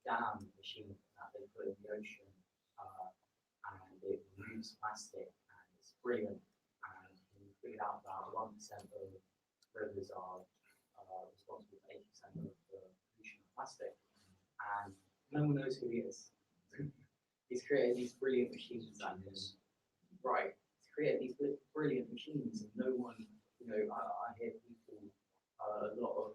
dam machine that they put in the ocean, and it removes plastic, and it's brilliant. And he figured out that 1% of rivers are responsible for 80% of the pollution of plastic, and no one knows who he is. He's created these brilliant machines, and right, he's created these brilliant machines, and no one, you know, I hear people, a lot of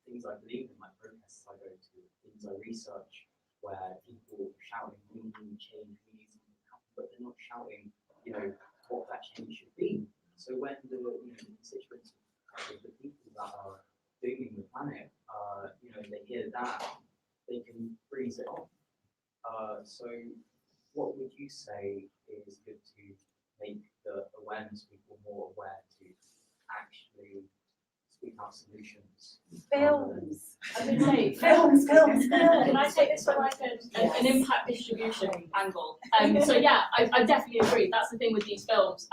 things I believe in, like protests I go to, things I research, where people are shouting, we need change, we need something to happen, but they're not shouting, you know, what that change should be. So when the, you know, the constituents of the people that are dooming the planet, you know, they hear that, they can freeze it off. So what would you say is good to make the awareness people more aware to actually speak out solutions? Films. I would say Films. Can I take this from like an impact distribution angle? So yeah, I definitely agree. That's the thing with these films.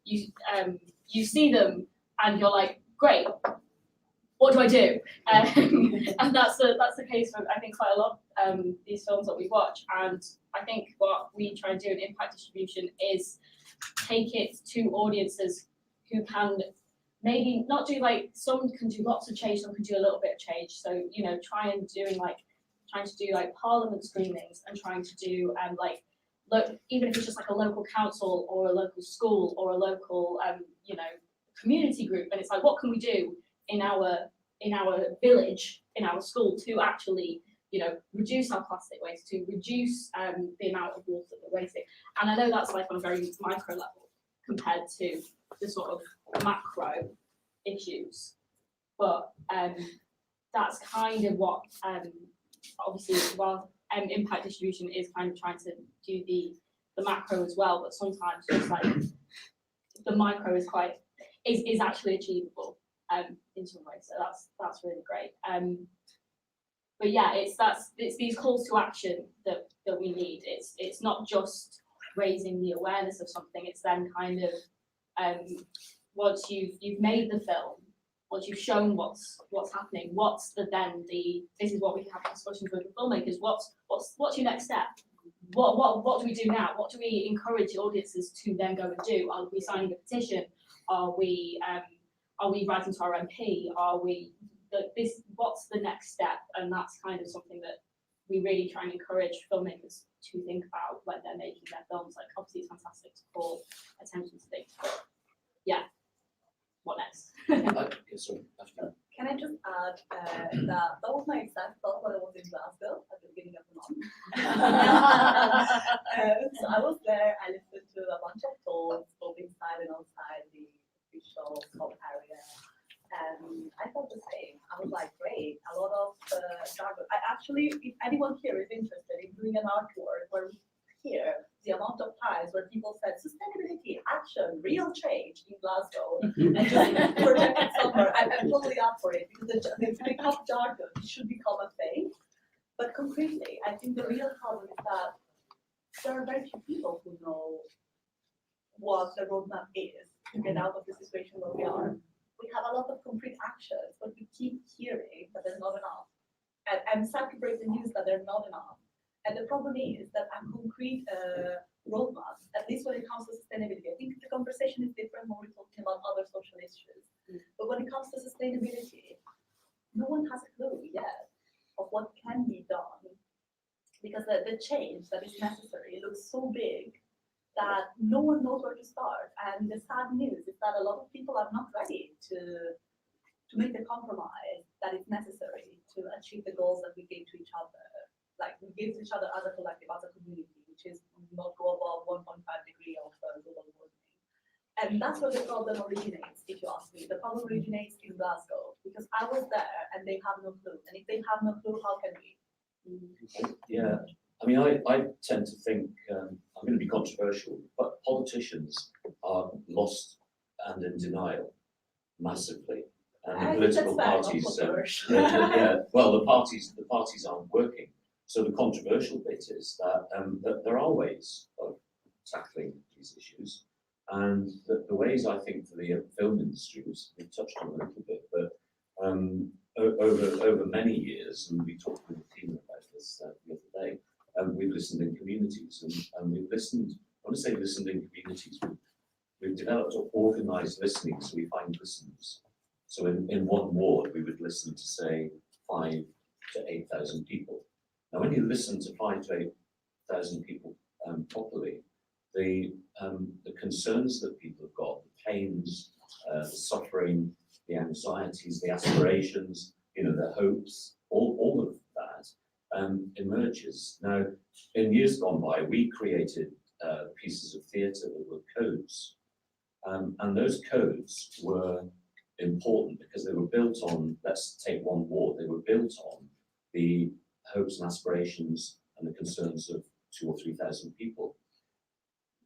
You see them and you're like, great. What do I do? And that's the case for, I think, quite a lot of these films that we watch. And I think what we try and do in impact distribution is take it to audiences who can maybe not do, like, some can do lots of change, some can do a little bit of change. So, you know, trying to do parliament screenings, and trying to do like, look, even if it's just like a local council or a local school or a local you know, community group, and it's like, what can we do in our village, in our school, to actually, you know, reduce our plastic waste, to reduce the amount of water that we're wasting. And I know that's like on a very micro level compared to the sort of macro issues. but that's kind of what obviously while impact distribution is kind of trying to do the macro as well, but sometimes just like the micro is actually achievable in some ways. So that's really great. But yeah, it's these calls to action that we need. It's not just raising the awareness of something. It's then kind of once you've made the film, once you've shown what's happening, this is what we can have discussions with the filmmakers. What's your next step? What do we do now? What do we encourage audiences to then go and do? Are we signing a petition? Are we writing to our MP? What's the next step? And that's kind of something that we really try and encourage filmmakers to think about when they're making their films. Like, obviously it's fantastic to call attention to things, but yeah, what next? Sorry, Can I just add that was my exact thought when I was in Glasgow at the beginning of the month. So I was there, I listened to a bunch of talks, both inside and outside the official top area. And I felt the same. I was like, great, a lot of jargon. I actually, if anyone here is interested in doing an artwork where we hear the amount of times where people said sustainability, action, real change in Glasgow, and just project it somewhere, I'm totally up for it, because it's become jargon, it should become a thing. But concretely, I think the real problem is that there are very few people who know what the roadmap is to get out of the situation where we are. We have a lot of concrete actions, but we keep hearing that there's not enough. And I'm sad to break the news that there's not enough. And the problem is that a concrete roadmap, at least when it comes to sustainability, I think the conversation is different when we're talking about other social issues. But when it comes to sustainability, no one has a clue yet of what can be done. Because the change that is necessary looks so big that no one knows where to start. And the sad news is that a lot of people are not ready to make the compromise that is necessary to achieve the goals that we gave to each other. Like we gave to each other as a collective, as a community, which is not go above 1.5 degree of global warming. And that's where the problem originates, if you ask me. The problem originates in Glasgow, because I was there and they have no clue. And if they have no clue, how can we? Yeah, I mean, I tend to think, I'm going to be controversial, but politicians are lost and in denial massively. And the political parties, well, the parties aren't working. So the controversial bit is that there are ways of tackling these issues, and the ways I think for the film industry, we've touched on a little bit, but over many years, and we talked with the team about this the other day, we've listened in communities, and we've listened. When I say listened in communities, we've developed organised listening, so we find listeners. So in one ward, we would listen to say 5,000 to 8,000 people. Now, when you listen to 5,000 to 8,000 people properly, the concerns that people have got, the pains, the suffering, the anxieties, the aspirations, the hopes, all of that emerges. Now, in years gone by, we created pieces of theatre that were codes, and those codes were important because they were built on, let's take one ward, they were built on the hopes and aspirations and the concerns of 2,000 or 3,000 people.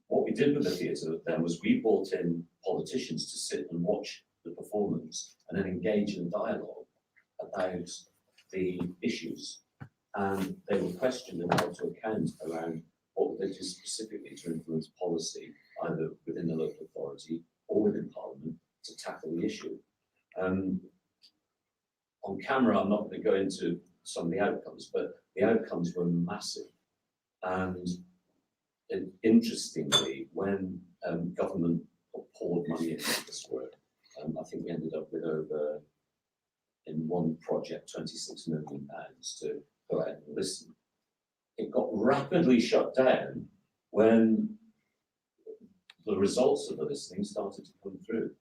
What we did with the theatre then was we brought in politicians to sit and watch the performance and then engage in dialogue about the issues. And they were questioned and held to account around what they did specifically to influence policy, either within the local authority or within Parliament, to tackle the issue. On camera, I'm not going to go into some of the outcomes, but the outcomes were massive. And interestingly, when government poured money into this work, I think we ended up with over, in one project, £26 million to go out and listen. It got rapidly shut down when the results of the listening started to come through.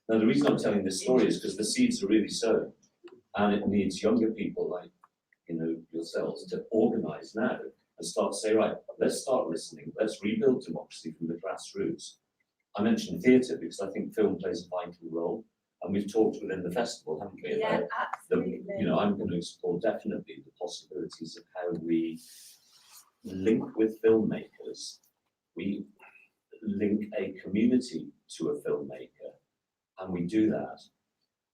Now, the reason I'm telling this story is because the seeds are really sown, and it needs younger people like yourselves to organise now and start to say, right, let's start listening, let's rebuild democracy from the grassroots. I mentioned theatre because I think film plays a vital role. And we've talked within the festival, haven't we, Yeah, about absolutely. you know, I'm going to explore definitely the possibilities of how we link with filmmakers. We link a community to a filmmaker, and we do that.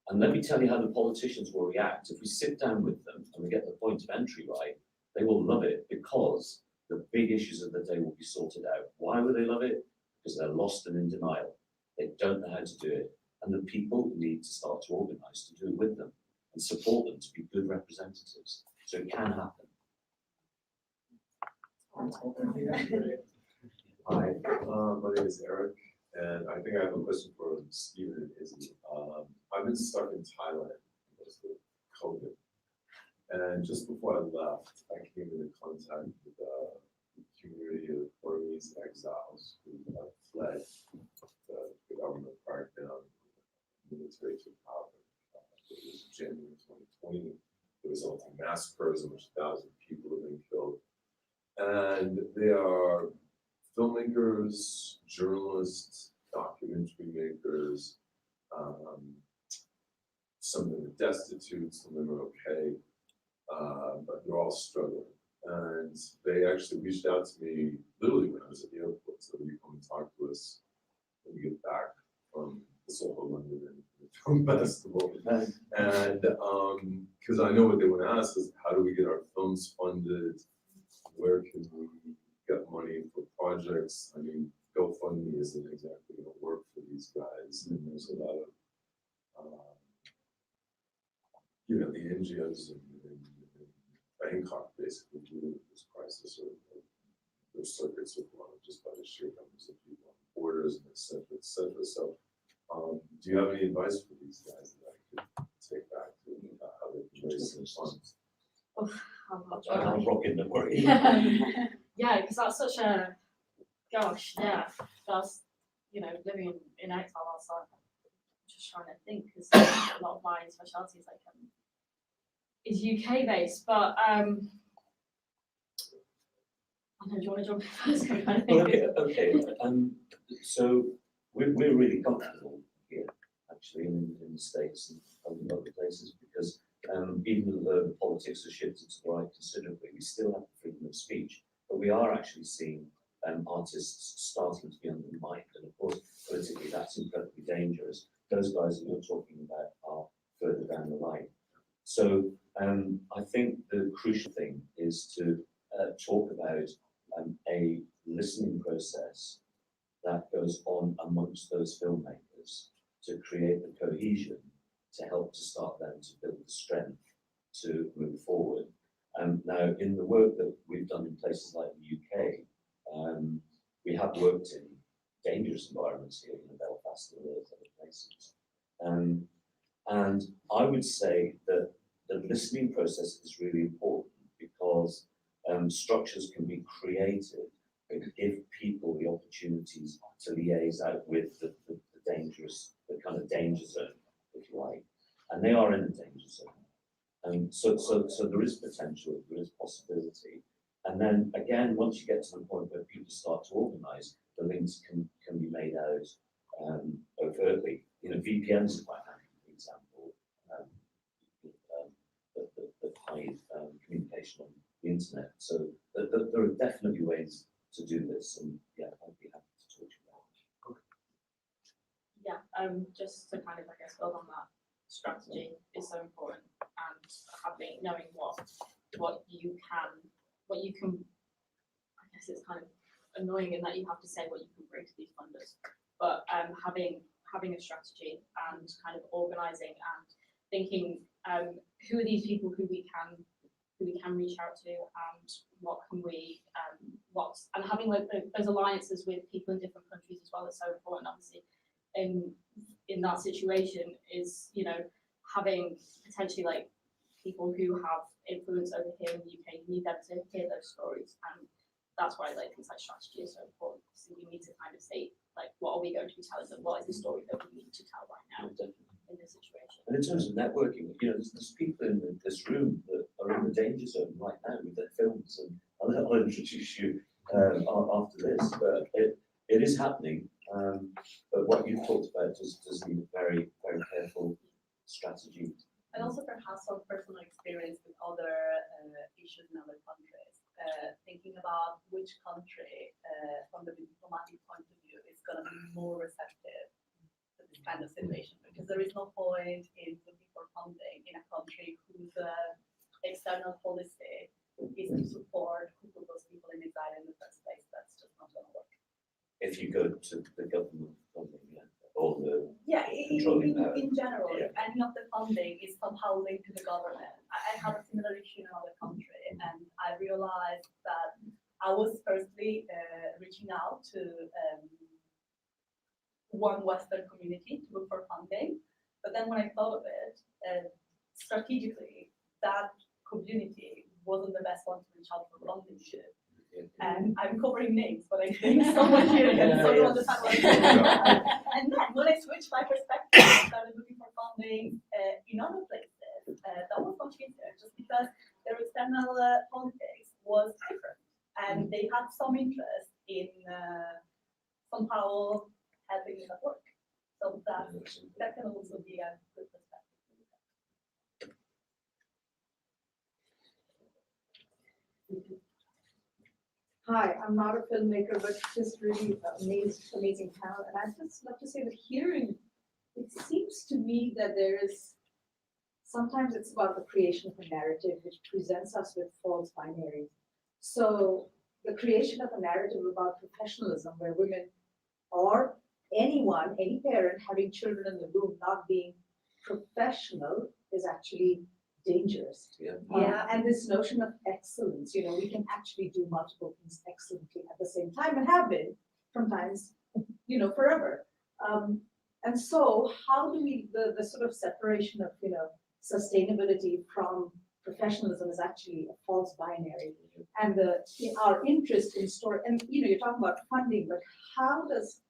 And let me tell you how the politicians will react. If we sit down with them and we get the point of entry right, they will love it because the big issues of the day will be sorted out. Why will they love it? Because they're lost and in denial. They don't know how to do it. And the people need to start to organise to do it with them and support them to be good representatives. So it can happen. Hi, my name is Eric, and I think I have a question for Stephen and Izzy. I've been stuck in Thailand because of COVID, and just before I left, I came into contact with a community of Burmese exiles who have fled the government crackdown, military took power. It was January 2020. There was all massacres in which 1,000 people have been killed. And they are filmmakers, journalists, documentary makers. Some of them are destitute, some of them are okay, but they're all struggling. And they actually reached out to me literally when I was at the airport, so you come and talk to us when we get back from the Soho London and the film festival. And because I know what they want to ask is, how do we get our films funded? Where can we get money for projects? I mean, GoFundMe isn't exactly going to work for these guys, and there's a lot of, you know, the NGOs and Bangkok basically dealing with this crisis, or their circuits are blown just by the sheer numbers of people on borders and et cetera, et cetera. So, do you have any advice for these guys that I could take back to how they can raise some funds? I'm not I'm rocking the worry. Yeah, because that's such a, gosh, yeah, that's, you know, living in exile outside, I'm just trying to think, because a lot of my speciality is like, is UK based, but, I don't know, do you want to jump in first? Kind of Well, thing? okay. So we're really comfortable here, actually, in the States and other places, because even though the politics has shifted to the right considerably, we still have the freedom of speech. But we are actually seeing artists starting to be undermined, and of course, politically, that's incredibly dangerous. Those guys that you're talking about are further down the line. So I think the crucial thing is to talk about a listening process that goes on amongst those filmmakers to create the cohesion to help to start them to build the strength to move forward. Now, in the work that we've done in places like the UK, we have worked in dangerous environments here in Belfast and other places. And I would say that the listening process is really important, because structures can be created that give people the opportunities to liaise out with the dangerous, the kind of danger zone, if you like. And they are in a danger zone. So there is potential, there is possibility. And then again, once you get to the point where people start to organise, the links can be made out overtly. You know, VPNs is quite handy, for example, that hide communication on the internet. So there are definitely ways to do this, and yeah, I'd be happy to talk to you about it. Yeah, just to kind of, I guess, build on that, strategy is so important, and knowing what you can, I guess it's kind of annoying in that you have to say what you can bring to these funders, but having a strategy and kind of organising and thinking, who are these people who we can reach out to, and what can we, and having like those alliances with people in different countries as well is so important. Obviously, in that situation is, you know, having potentially like people who have influence over here in the UK. You need them to hear those stories, and that's why like things like strategy is so important. So we need to kind of say, like, what are we going to be telling them? What is the story that we need to tell right now in this situation? And in terms of networking, you know, there's people in this room that are in the danger zone right now with their films, and I'll introduce you after this. But it is happening. But what you've talked about does need very, very careful point in looking for funding in a country whose external policy is to support who put those people in exile in the first place. That's just not going to work. If you go to the government funding, yeah, or the Yeah, controlling power. in general, Yeah. if any of the funding is somehow linked to the government. I have a similar issue in another country, and I realized that I was firstly reaching out to one Western community to look for funding, but then when I thought of it, strategically, that community wasn't the best one to reach out for funding to. And I'm covering names, but I think someone here can sort of understand what I'm saying. And then when I switched my perspective, I started looking for funding in other places. That was much easier, just because their external politics was different, and they had some interest in somehow helping me at work. So that can also be a good perspective. Hi, I'm not a filmmaker, but just really amazing panel. And I'd just love to say that hearing, it seems to me that there is, sometimes it's about the creation of a narrative which presents us with false binaries. So the creation of a narrative about professionalism where women or anyone, any parent having children in the room not being professional is actually dangerous. Yeah. And this notion of excellence, we can actually do multiple things excellently at the same time and have been sometimes, forever. And so how do we, the sort of separation of, sustainability from professionalism is actually a false binary. And our interest in story, and you're talking about funding, but how does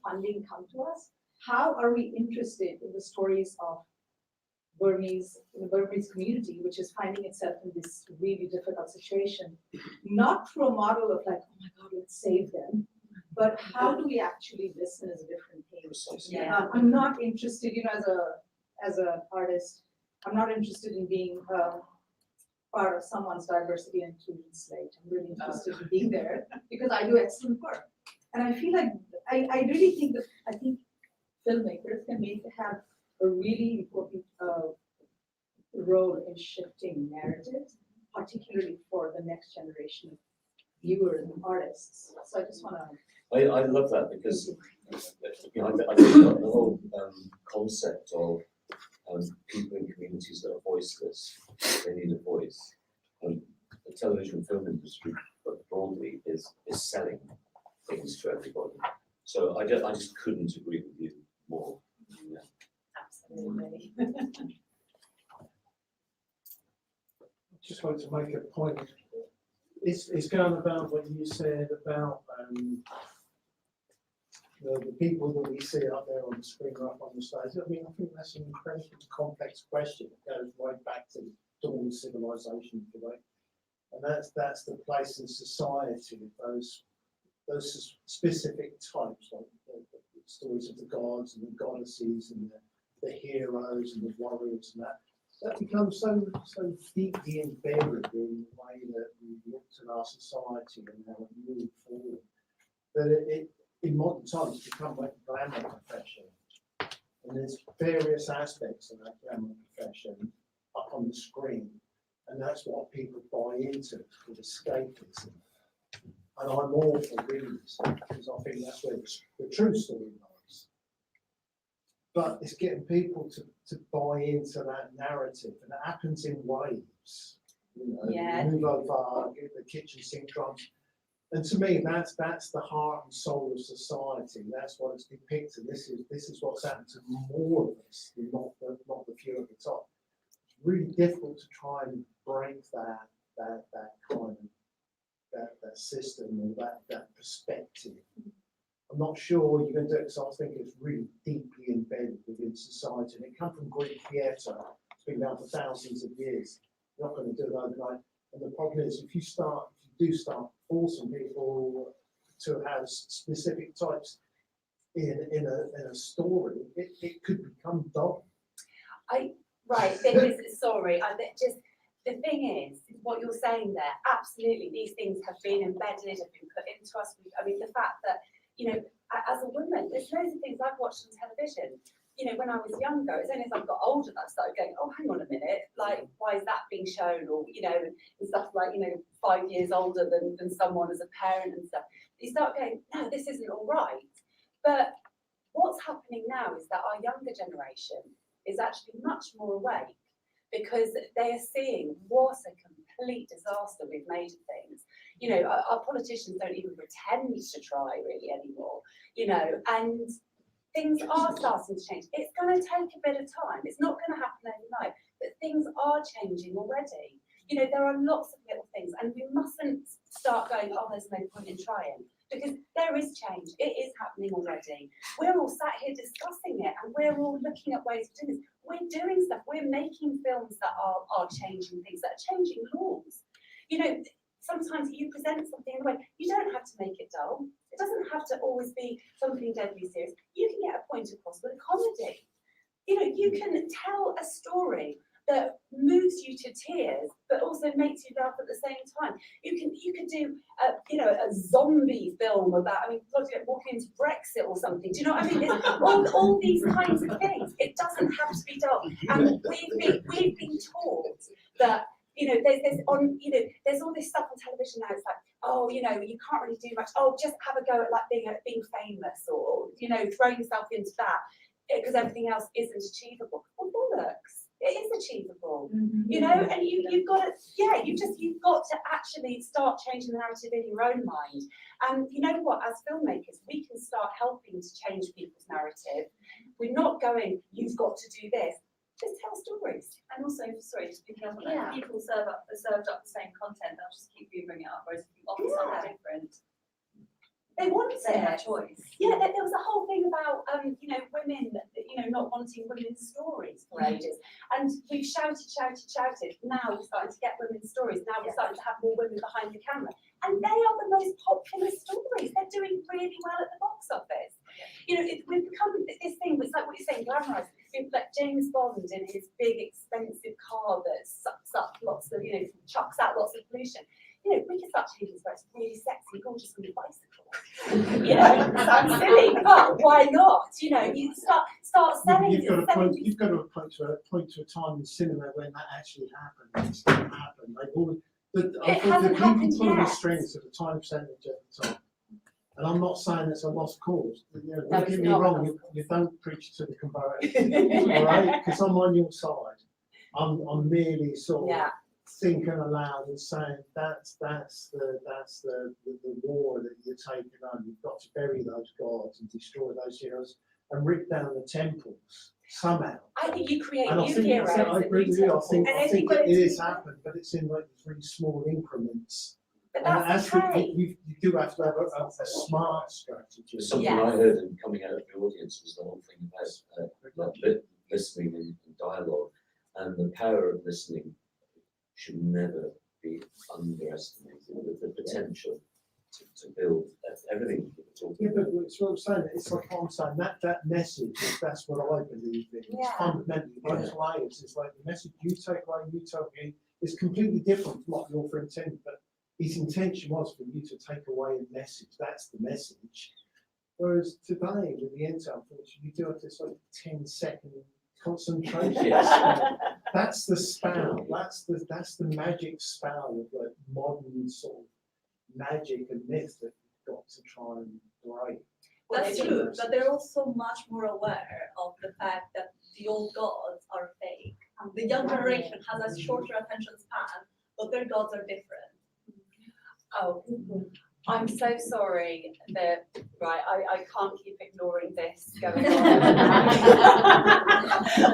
funding come to us? How are we interested in the stories of the Burmese community, which is finding itself in this really difficult situation, not through a model of like, oh my God, let's save them, but how do we actually listen as a different thing? Yeah. I'm not interested, as an artist, I'm not interested in being part of someone's diversity and inclusion slate. I'm really interested in being there because I do excellent work. And I feel like, I really think that, I think filmmakers can have a really important role in shifting narratives, particularly for the next generation of viewers and artists. So I just want to. I love that because I think the whole concept of people in communities that are voiceless, they need a voice. The television and film industry, but broadly, is selling things to everybody. So I just couldn't agree with you more. Yeah. Absolutely. Just wanted to make a point. It's going about what you said about the people that we see up there on the screen or up on the stage. I mean, I think that's an incredibly complex question. It goes right back to dawn civilization, if you like. And that's the place in society of those specific types, like the stories of the gods and the goddesses and the heroes and the warriors and that becomes so deeply embedded in the way that we look at our society and how we move forward that it in modern times it's become like a glamour profession. And there's various aspects of that glamour profession up on the screen. And that's what people buy into, called escapism. And I'm all for reading this because I think that's where the true story lies. But it's getting people to buy into that narrative, and it happens in waves. Yeah. You move over, get the kitchen sink drums. And to me, that's the heart and soul of society. That's what it's depicted. This is what's happened to more of us, not the few at the top. It's really difficult to try and break that kind of that system or that perspective. I'm not sure you're going to do it because I was thinking it's really deeply embedded within society. And it comes from Greek theatre. It's been around for thousands of years. You're not going to do it overnight. And the problem is, if you do start forcing people to have specific types in a story, it could become dull. Right, sorry, the thing is, what you're saying there, absolutely, these things have been embedded, have been put into us. I mean, the fact that, as a woman, there's loads of things I've watched on television you know, when I was younger, it's only as I've got older that I started going, oh, hang on a minute, like, why is that being shown? Or, you know, and stuff like, you know, 5 years older than someone as a parent and stuff. You start going, no, this isn't all right. But what's happening now is that our younger generation is actually much more awake because they are seeing what a complete disaster we've made of things. You know, our politicians don't even pretend to try really anymore, you know, and things are starting to change. It's going to take a bit of time. It's not going to happen overnight, but things are changing already. You know, there are lots of little things, and we mustn't start going, oh, there's no point in trying, because there is change. It is happening already. We're all sat here discussing it, and we're all looking at ways of doing this. We're doing stuff. We're making films that are changing things, that are changing laws. You know, sometimes you present something in a way, you don't have to make it dull. It doesn't have to always be something deadly serious. You can get a point across with a comedy. You know, you can tell a story that moves you to tears, but also makes you laugh at the same time. You could do a zombie film about, I mean, walking into Brexit or something. Do you know what I mean? It's all these kinds of things. It doesn't have to be dull. And we've been taught that, you know, there's all this stuff on television now. It's like, oh, you know, you can't really do much. Oh, just have a go at like being famous, or, you know, throw yourself into that because everything else isn't achievable. Well, bollocks. It is achievable, you know, and you've got to actually start changing the narrative in your own mind. And you know what, as filmmakers, we can start helping to change people's narrative. We're not going, you've got to do this. Just tell stories. And also, sorry, just be careful, like, people served up the same content, they'll just keep hoovering it up, whereas if you offer something different, they want they it. have choice. Yeah, there was a whole thing about you know, women, you know, not wanting women's stories for ages, and we've shouted. Now we're starting to get women's stories. Now we're starting to have more women behind the camera, and they are the most popular stories. They're doing really well at the box office. You know, we've become this thing. It's like what you're saying, glamorized. Like James Bond in his big, expensive car that sucks up lots of, you know, chucks out lots of pollution. You know, we can start changing where it's really sexy, gorgeous on a bicycle. You know, sounds silly, but why not? You know, you start selling. You've got to point to a time in cinema when that actually happened. It's going to happen. But It hasn't people happened pulling the yet. strings at a time percentage at the time. And I'm not saying it's a lost cause. You know, No, don't it's get me not a wrong. lost You don't preach to the converted, all right? Because I'm on your side. I'm merely sort of thinking aloud and saying that's the war that you're taking on. You've got to bury those gods and destroy those heroes and rip down the temples somehow. I think you create And I new think heroes. I agree with you. I think And it is happened, but it's in like really small increments. But And that's actually, okay. you do have to have a smart strategy. Something I heard and coming out of the audience was the whole thing about listening and dialogue, and the power of listening should never be underestimated. The potential to build everything that we're talking Yeah, about. but it's what I'm saying. It's like I'm saying that message. That's what I believe in. It's fundamentally both layers. It's like the message you take away, is completely different from what the author intended. But his intention was for you to take away a message. That's the message. Whereas today, with the Intel, unfortunately, you do have this like 10-second concentration. That's the spell. That's the magic spell of like modern sort of magic and myth that you've got to try and break. That's true, but they're also much more aware of the fact that the old gods are fake. The young generation has a shorter attention span, but their gods are different. Oh, I'm so sorry that, I can't keep ignoring this going on.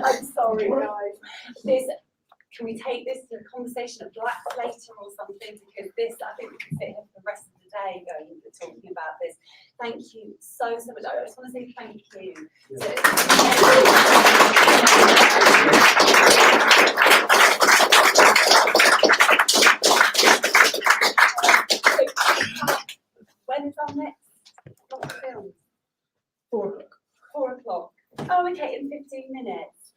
I'm sorry, guys. Can we take this to a conversation at Black later or something? Because I think we can sit here for the rest of the day talking about this. Thank you so much. I just want to say thank you. When is our next film? 4 o'clock. 4 o'clock. Oh, okay, in 15 minutes.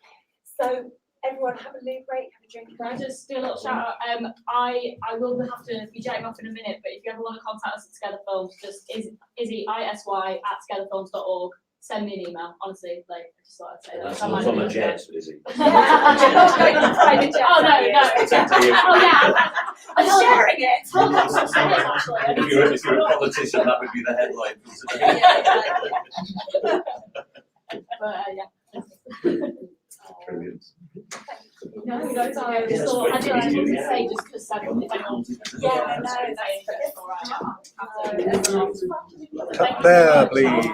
So everyone have a loo break, have a drink. Can I just do a little shout out? I will have to be jetting off in a minute, but if you ever want to contact us at Together Films, just Izzy, ISY @togetherfilms.org. send me an email. Honestly, like I just thought I'd say that. That's I not might on do a it. jet, is it? Oh no, no. Oh yeah, I'm sharing it. Oh, that's what I'm saying, actually. I need to- If you're a politician, that would be the headline for today. But yeah. Brilliant. No, it's okay. I just Yes, thought, I great don't know, I to meet wanted you, to say just because if anyone. Yeah, I know, that's all right. Cut there, please.